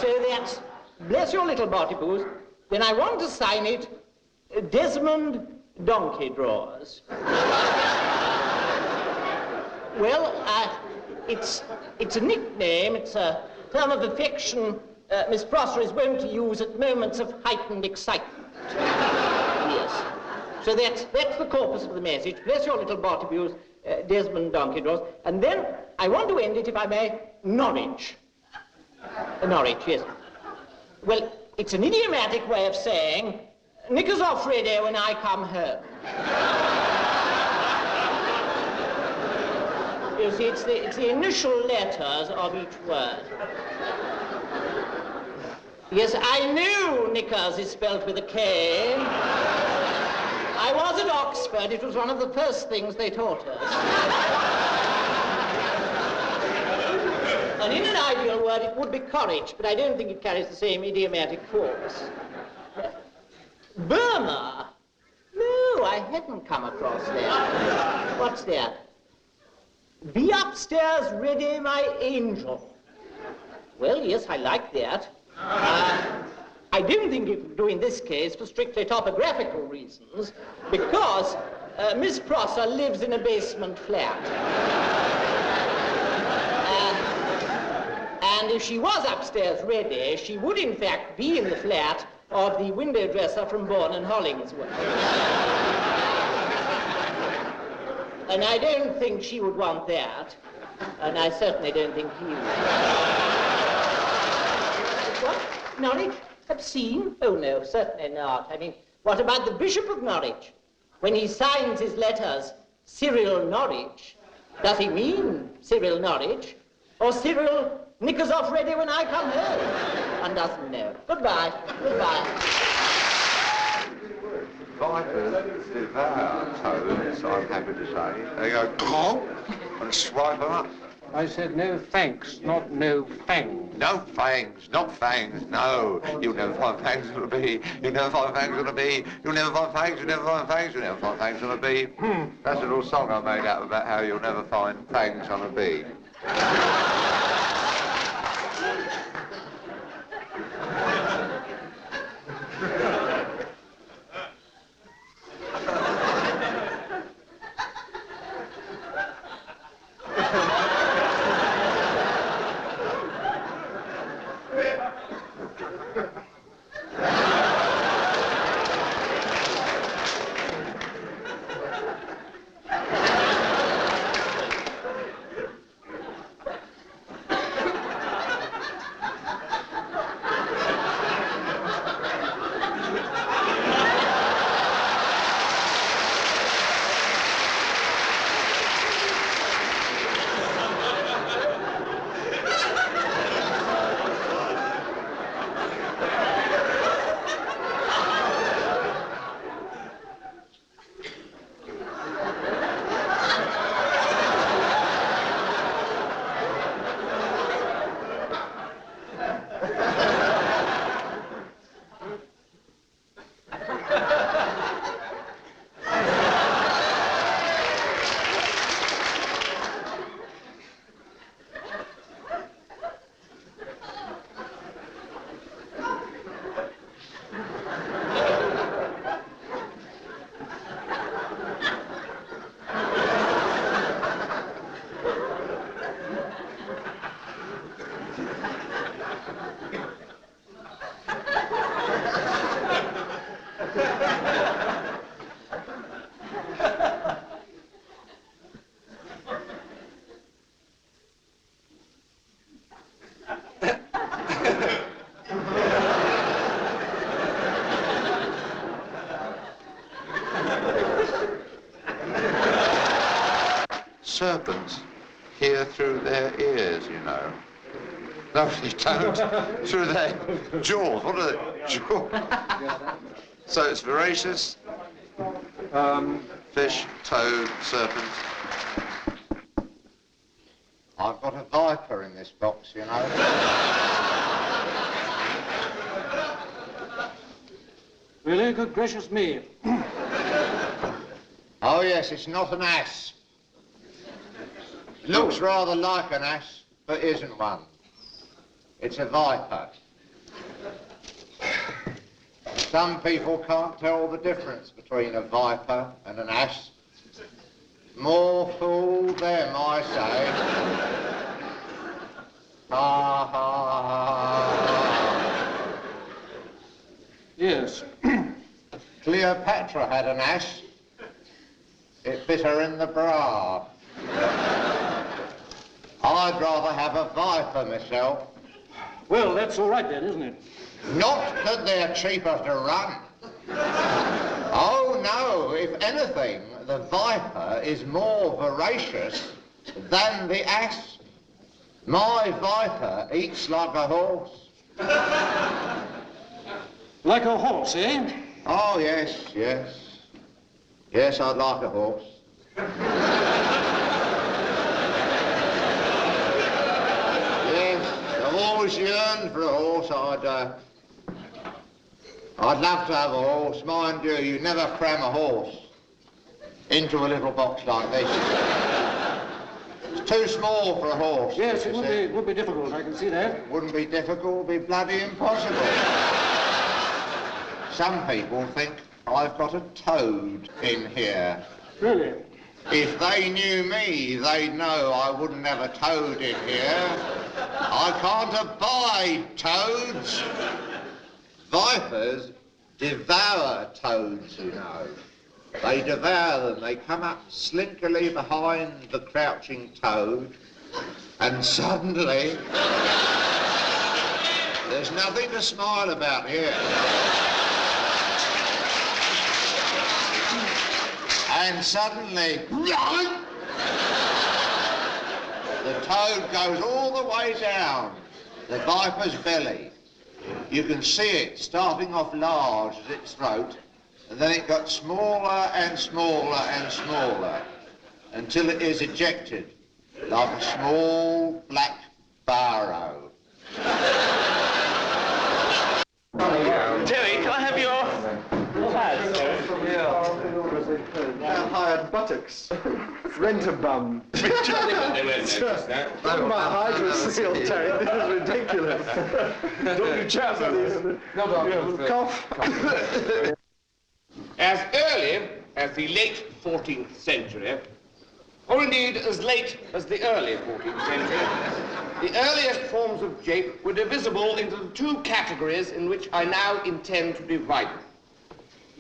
[SPEAKER 17] So that's bless your little botty booze. Then I want to sign it Desmond Donkey Drawers. Well, it's a nickname. It's a term of affection Miss Prosser is wont to use at moments of heightened excitement. Yes. So that's the corpus of the message. Bless your little botty booze, Desmond Donkey Drawers. And then I want to end it, if I may, Norwich. Norwich, yes. Well, it's an idiomatic way of saying, knickers off ready when I come home. You see, it's the initial letters of each word. Yes, I knew knickers is spelt with a K. I was at Oxford. It was one of the first things they taught us. And in an ideal word, it would be courage, but I don't think it carries the same idiomatic force. Burma? No, I hadn't come across that. What's that? Be upstairs ready, my angel. Well, yes, I like that. I I don't think it would do in this case for strictly topographical reasons, because Miss Prosser lives in a basement flat. And if she was upstairs ready, she would in fact be in the flat of the window dresser from Bourne and Hollingsworth. And I don't think she would want that, and I certainly don't think he would. What? Norwich? Obscene? Oh, no, certainly not. I mean, what about the Bishop of Norwich? When he signs his letters, Cyril Norwich, does he mean Cyril Norwich? Or Cyril knickers off ready when I come home? One doesn't know. Goodbye. Goodbye.
[SPEAKER 3] Vipers devour toads, I'm happy to say. They go, "Caw," and swipe them up.
[SPEAKER 5] I said no thanks, not no fangs.
[SPEAKER 3] No fangs, not fangs, no. You'll never find fangs on a bee. You'll never find fangs on a bee. You'll never find fangs, you'll never find fangs, you'll never find fangs on a bee. That's a little song I made up about how you'll never find fangs on a bee. Serpents hear through their ears, you know. No, you don't. Through their jaws. What are they? Jaws. So it's voracious. Fish, toad, serpent. I've got a viper in this box, you know.
[SPEAKER 5] Really? Good gracious me.
[SPEAKER 3] Oh, yes, it's not an ass. It looks rather like an ass, but isn't one. It's a viper. Some people can't tell the difference between a viper and an ass. More fool them, I say. Ha, ha, ha.
[SPEAKER 5] Yes.
[SPEAKER 3] Cleopatra had an ass. It bit her in the bra. I'd rather have a viper myself.
[SPEAKER 5] Well, that's all right then, isn't it?
[SPEAKER 3] Not that they're cheaper to run. Oh, no, if anything, the viper is more voracious than the ass. My viper eats like a horse.
[SPEAKER 5] Like a horse, eh?
[SPEAKER 3] Oh, yes, yes. Yes, I'd like a horse. Yes, I've always yearned for a horse. I'd love to have a horse. Mind you, you never cram a horse into a little box like this. It's too small for a horse.
[SPEAKER 5] Yes, it would be difficult, I can see that.
[SPEAKER 3] Wouldn't be difficult, it would be bloody impossible. some people think I've got a toad in here.
[SPEAKER 5] Really?
[SPEAKER 3] If they knew me, they'd know I wouldn't have a toad in here. I can't abide toads. Vipers devour toads, you know. They devour them. They come up slinkily behind the crouching toad, and suddenly there's nothing to smile about here. And suddenly, the toad goes all the way down the viper's belly. You can see it starting off large at its throat, and then it got smaller and smaller and smaller until it is ejected like a small black barrow.
[SPEAKER 7] Terry, can I have your pads, Terry?
[SPEAKER 10] Hired buttocks. Rent-a-bum. Talk about hydrocele, Terry. This is ridiculous. Don't you chaps cough.
[SPEAKER 2] As early as the late 14th century, or indeed as late as the early 14th century, the earliest forms of jape were divisible into the two categories in which I now intend to divide them.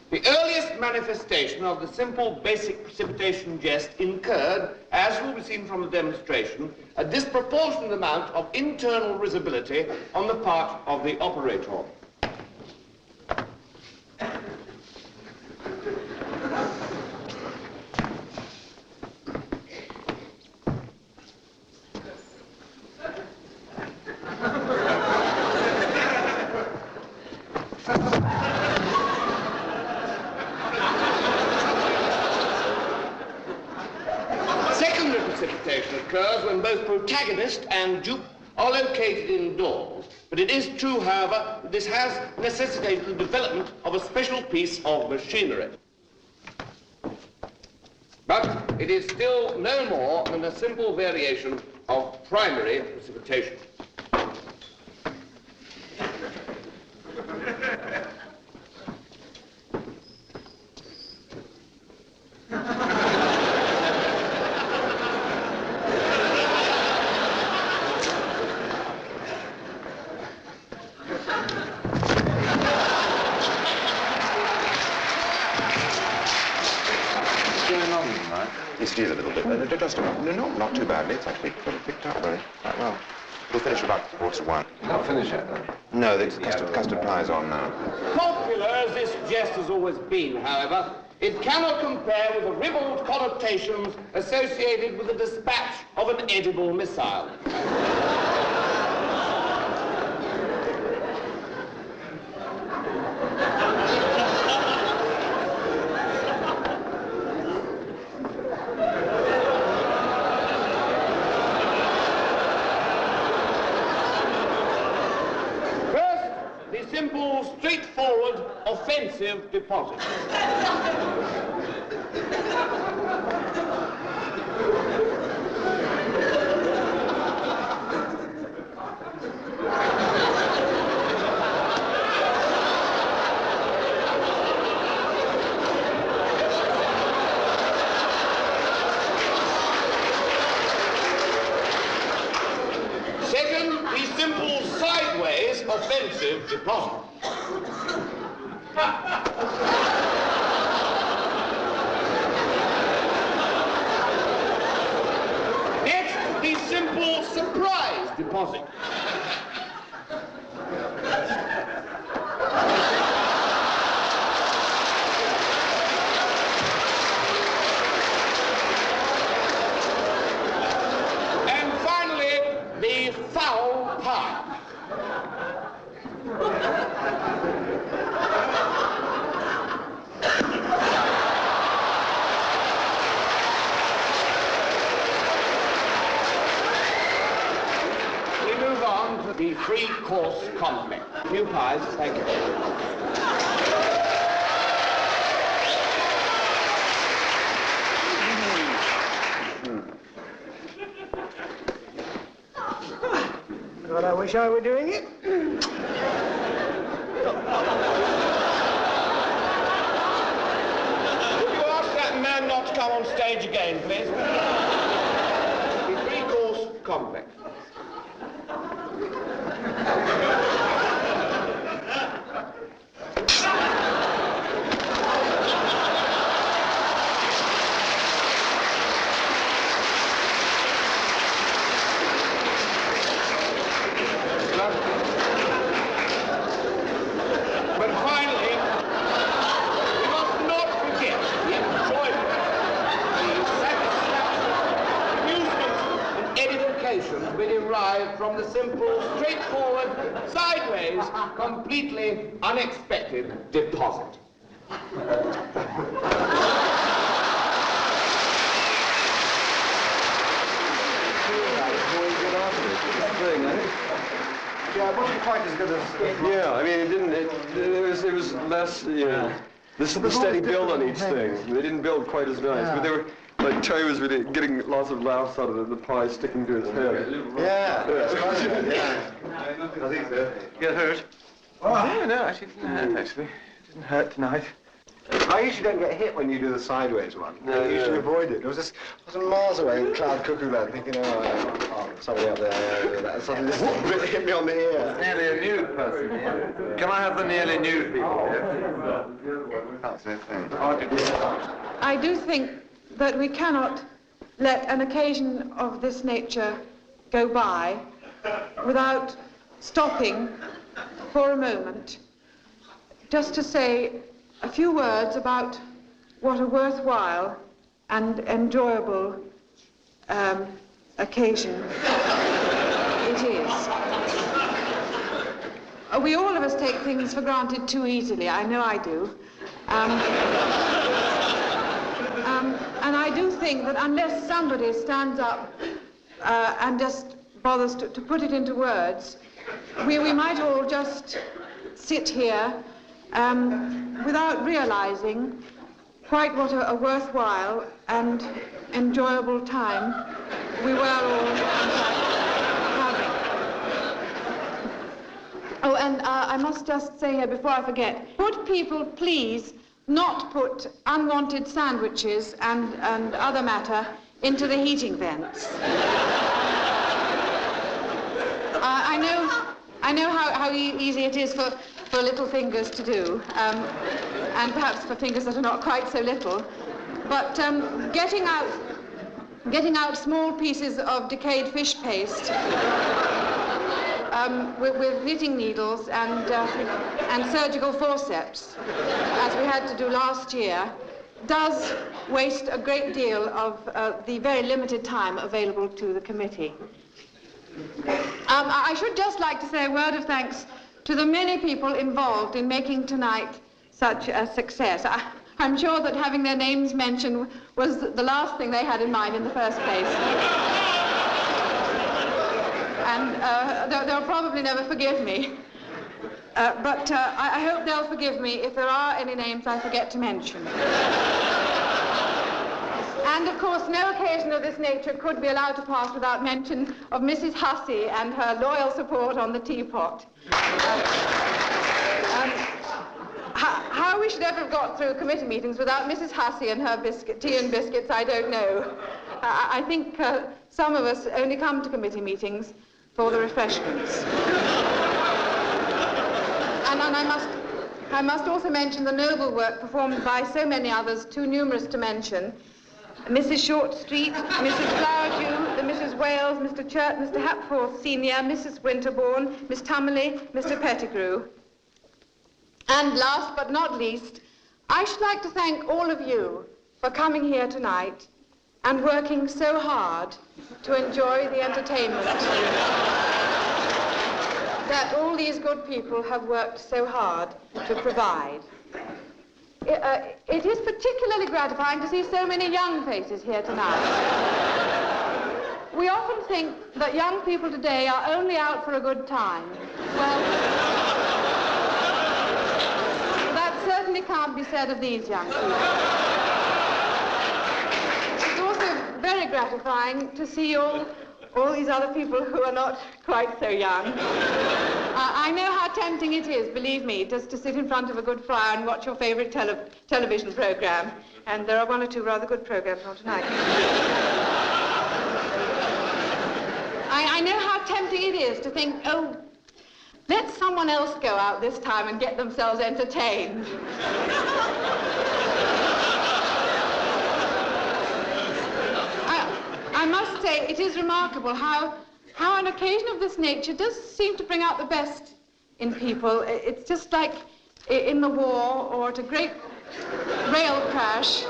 [SPEAKER 2] The earliest manifestation of the simple basic precipitation jest incurred, as will be seen from the demonstration, a disproportionate amount of internal risibility on the part of the operator. Secondary precipitation occurs when both protagonist and dupe are located indoors. But it is true, however, that this has necessitated the development of a special piece of machinery. But it is still no more than a simple variation of primary precipitation.
[SPEAKER 16] It's due a little bit, but just about. No, not too badly. It's actually picked up very quite well. We'll finish about 1:45.
[SPEAKER 6] Not finish it, then?
[SPEAKER 16] No, the custard pie is on now.
[SPEAKER 2] Popular as this jest has always been, however, it cannot compare with the ribald connotations associated with the dispatch of an edible missile. Simple, straightforward, offensive deposit. Second, the simple sideways offensive deposit. Next, the simple surprise deposit. And finally, the foul pie. We move on to the three-course complement. A few pies, thank you.
[SPEAKER 5] God, I wish I were doing it.
[SPEAKER 2] stage again, please. Three-course complex. But finally, we must not forget the enjoyment, the satisfaction, amusement, and edification we derive from the simple, straightforward, sideways, completely unexpected deposit.
[SPEAKER 10] Yeah, it wasn't quite as good as... Yeah, I mean, it was less, you know, this is the steady build on each thing. They didn't build quite as nice, but they were, like, Terry was really getting lots of laughs out of it, the pie sticking to his head.
[SPEAKER 3] Yeah.
[SPEAKER 10] I think so.
[SPEAKER 1] Get hurt? Oh, no, actually, it didn't hurt, actually. It didn't hurt tonight.
[SPEAKER 10] I usually don't get hit when you do the sideways one. No, you usually avoid it. I was miles away in Cloud Cuckoo Land thinking, oh, somebody up there, that suddenly just hit me on the ear.
[SPEAKER 1] Nearly a nude person here. Can I have the nearly nude people here? That's it.
[SPEAKER 9] I do think that we cannot let an occasion of this nature go by without stopping for a moment just to say a few words about what a worthwhile and enjoyable occasion it is. We all of us take things for granted too easily. I know I do. And I do think that unless somebody stands up and just bothers to put it into words, we might all just sit here without realizing quite what a worthwhile and enjoyable time we were all having. Oh, and I must just say here before I forget, would people please not put unwanted sandwiches and other matter into the heating vents? I know how easy it is for little fingers to do, and perhaps for fingers that are not quite so little. But getting out small pieces of decayed fish paste with knitting needles and surgical forceps, as we had to do last year, does waste a great deal of the very limited time available to the committee. I should just like to say a word of thanks to the many people involved in making tonight such a success. I'm sure that having their names mentioned was the last thing they had in mind in the first place. And they'll probably never forgive me. But I hope they'll forgive me if there are any names I forget to mention. And, of course, no occasion of this nature could be allowed to pass without mention of Mrs. Hussey and her loyal support on the teapot. How we should ever have got through committee meetings without Mrs. Hussey and her tea and biscuits, I don't know. I think some of us only come to committee meetings for the refreshments. And I must also mention the noble work performed by so many others, too numerous to mention. Mrs. Shortstreet, Mrs. Flowerdew, the Mrs. Wales, Mr. Churt, Mr. Hapforth Senior, Mrs. Winterbourne, Miss Tummerley, Mr. Pettigrew. And last but not least, I should like to thank all of you for coming here tonight and working so hard to enjoy the entertainment that all these good people have worked so hard to provide. It is particularly gratifying to see so many young faces here tonight. We often think that young people today are only out for a good time. Well, that certainly can't be said of these young people. It's also very gratifying to see all these other people who are not quite so young. I know how tempting it is, believe me, just to sit in front of a good fire and watch your favourite television programme. And there are one or two rather good programmes on tonight. I know how tempting it is to think, oh, let someone else go out this time and get themselves entertained. I must say, it is remarkable how an occasion of this nature does seem to bring out the best in people. It's just like in the war or at a great rail crash.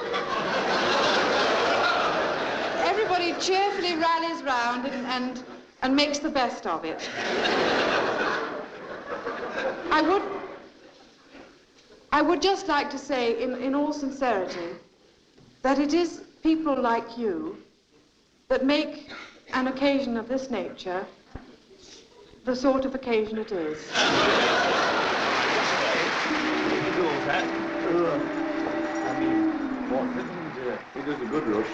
[SPEAKER 9] Everybody cheerfully rallies round and makes the best of it. I would just like to say, in all sincerity, that it is people like you that make an occasion of this nature the sort of occasion it is.
[SPEAKER 10] It is a good rush,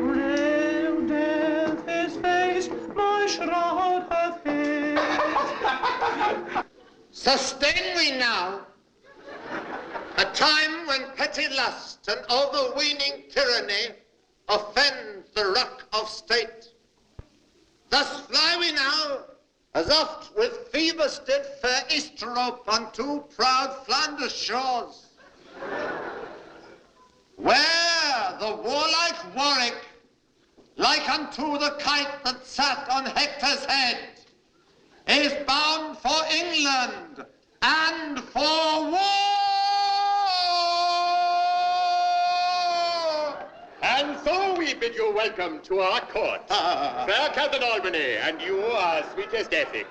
[SPEAKER 5] Well, death is face, my shroud hath hid.
[SPEAKER 3] Sustain we now a time when petty lust and overweening tyranny offend the rock of state. Thus fly we now, as oft with fever-stead fair Easterope on two proud Flanders shores, where the warlike Warwick, like unto the kite that sat on Hector's head, is bound for England and for war.
[SPEAKER 18] And so we bid you welcome to our court, fair Captain Albany, and you our sweetest Essex.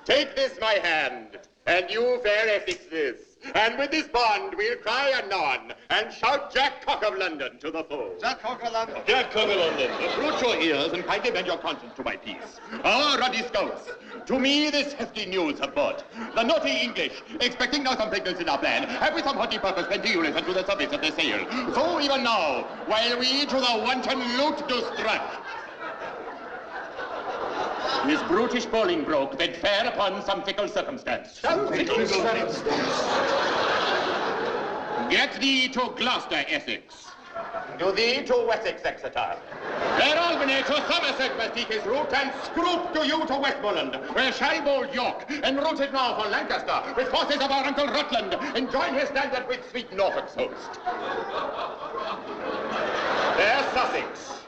[SPEAKER 18] Take this my hand, and you fair Essex this, and with this bond we'll cry anon, and shout Jack Cock of London to the foe.
[SPEAKER 3] Jack Cock of London.
[SPEAKER 18] Jack Cock of London, approach your ears and kindly bend your conscience to my peace. Our ruddy scouts, to me this hefty news have brought. The naughty English, expecting now some pregnancy in our plan, have with some haughty purpose bent to listen to the service of their sail. So even now, while we to the wanton loot do strut, this brutish Bolingbroke bed fair upon some fickle circumstance. Get thee to Gloucester, Essex. Do thee to Wessex, Exeter. Fair Albany to Somerset must take his route, and Scroop to you to Westmoreland, where shall bold York, en routed now for Lancaster, with forces of our uncle Rutland, and join his standard with sweet Norfolk's host. Fair Sussex,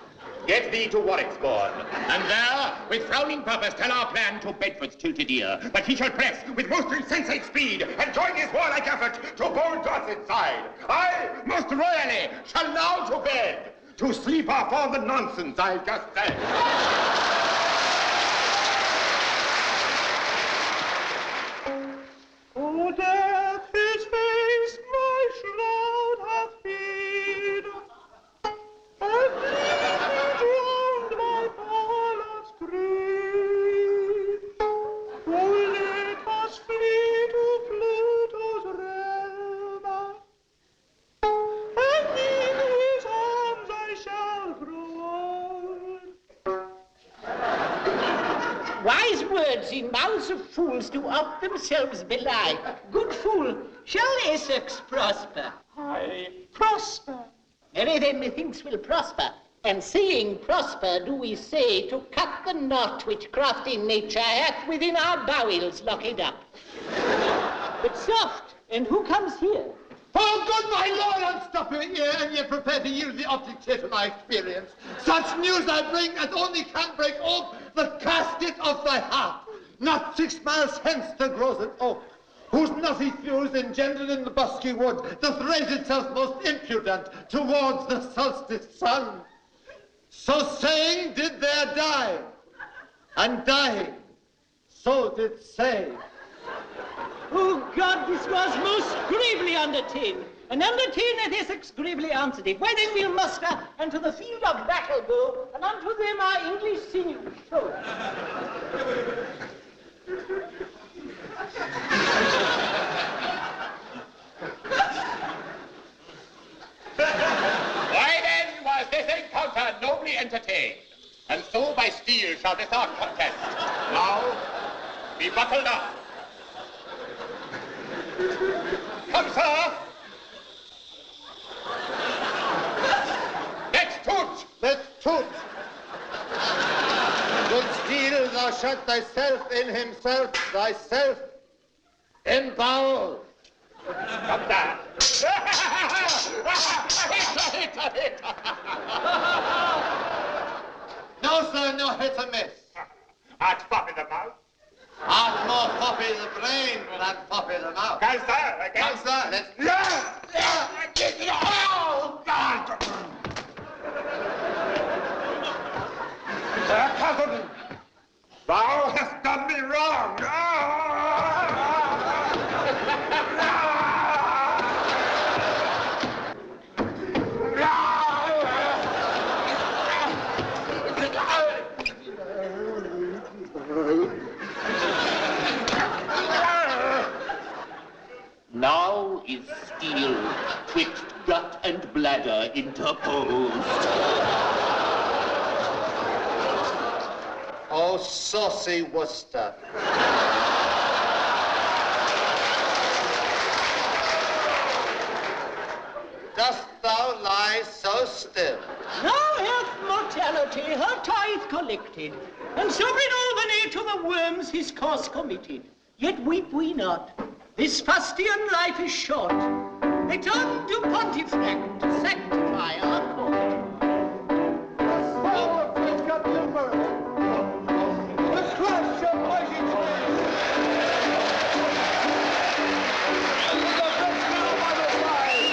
[SPEAKER 18] get thee to Warwicksbourne, and there, with frowning purpose, tell our plan to Bedford's tilted ear. But he shall press with most insensate speed, and join his warlike effort to bold Dorset's side. I, most royally, shall now to bed, to sleep off all the nonsense I've just said.
[SPEAKER 5] Oh, death his face, my shroud hath hid, and leave me drowned my palace grave. Oh, let us flee to Pluto's realm, and in his arms I shall grow old.
[SPEAKER 17] Wise words in mouths of fools do oft themselves belie. Good fool, shall Essex prosper?
[SPEAKER 5] Aye, prosper.
[SPEAKER 17] Very then methinks will prosper. And seeing prosper, do we say, to cut the knot which crafty nature hath within our bowels locked up. But soft, and who comes here?
[SPEAKER 3] Oh, good my lord, unstop your ear, and ye prepare to yield the optic chair to my experience. Such news I bring as only can break off the casket of thy heart. Not 6 miles hence there grows an oak, whose nutty fuse engendered in the bosky wood doth raise itself most impudent towards the solstice sun. So saying did there die, and dying, so did say.
[SPEAKER 17] Oh God, this was most gravely undertaken, and undertaken at Essex gravely answered it. Why then we'll muster, and to the field of battle go, and unto them our English sinews show.
[SPEAKER 18] Why then was this encounter nobly entertained, and so by steel shall now this art contest. Now, be buckled up. Come, sir. Let's toot.
[SPEAKER 3] Let's toot. Good steel, thou shalt thyself in himself, thyself in bowel.
[SPEAKER 18] Come down.
[SPEAKER 3] No, sir, no hit or miss.
[SPEAKER 18] Art fop in the mouth.
[SPEAKER 3] Art more foppy the brain than foppy the mouth.
[SPEAKER 18] Come, sir, again.
[SPEAKER 3] Come, sir, let's...
[SPEAKER 18] Oh, God! Cousin, thou hast done me wrong.
[SPEAKER 19] Now is steel twixt gut and bladder interposed.
[SPEAKER 3] Oh, saucy Worcester. Dost thou lie so still?
[SPEAKER 17] Now hath mortality her tithe collected, and sovereign Albany to the worms his course committed. Yet weep we not. This fustian life is short. Return to Pontefract to sanctify our court.
[SPEAKER 13] The clash of mighty trains! With the best now by the side!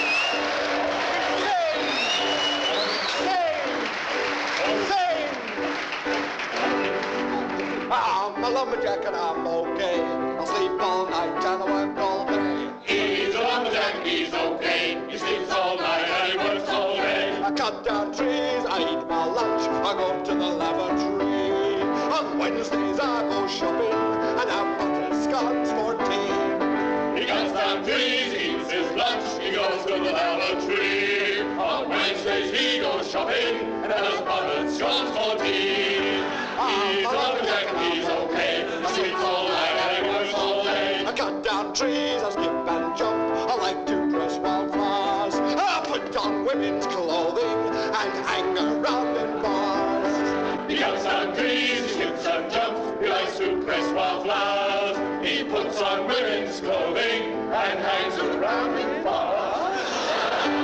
[SPEAKER 13] I'm a lumberjack and I'm okay. I'll sleep all night and I work all day.
[SPEAKER 18] He's a lumberjack, he's okay. He sleeps all night and he works all day.
[SPEAKER 13] I cut down trees, I eat my lunch, I go to the lavatory. On Wednesdays I go shopping and have butter scones for tea.
[SPEAKER 18] He cuts down trees, he eats his lunch, he goes to the lavatory. On Wednesdays he goes shopping and has buttered scones for tea. He's a lumberjack and he's okay. He sleeps all night and he works all day.
[SPEAKER 13] I cut down trees, I skip and jump, I like to dress wildflowers. I put on women's clothing and hang around in bars.
[SPEAKER 18] He cuts down trees, he skips and jumps, he likes to press wildflowers. He puts on women's clothing and hangs around in bars.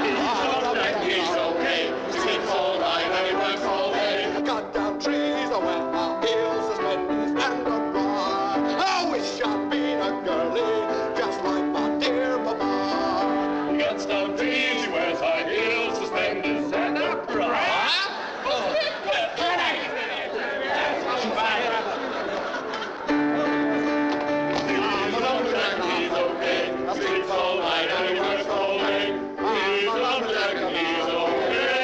[SPEAKER 18] He's a lumberjack, he's okay. He sleeps all night and he works all day.
[SPEAKER 13] I cut down trees, I wear my heels, suspenders and a bra. I wish I'd been a girlie, just like my dear papa.
[SPEAKER 18] He cuts down trees, he wears high heels, suspenders and a bra. He's a lumberjack, he's okay. He sleeps all night and he works all day. He's a lumberjack, he's okay.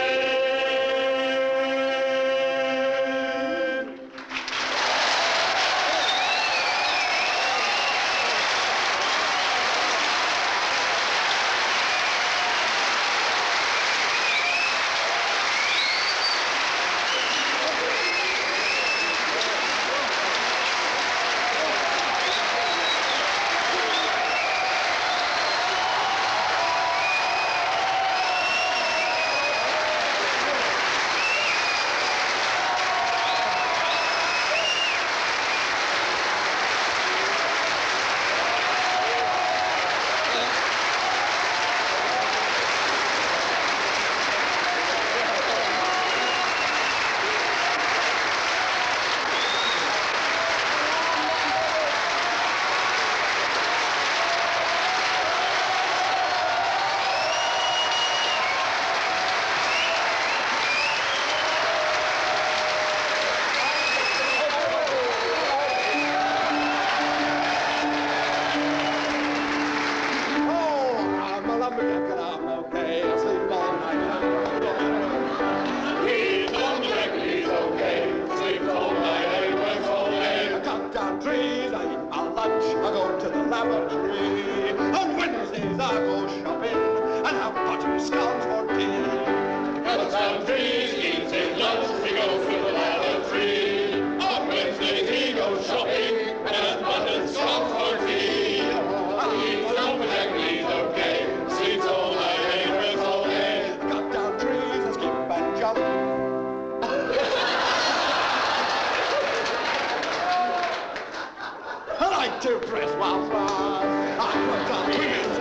[SPEAKER 13] dress was worse. I put the women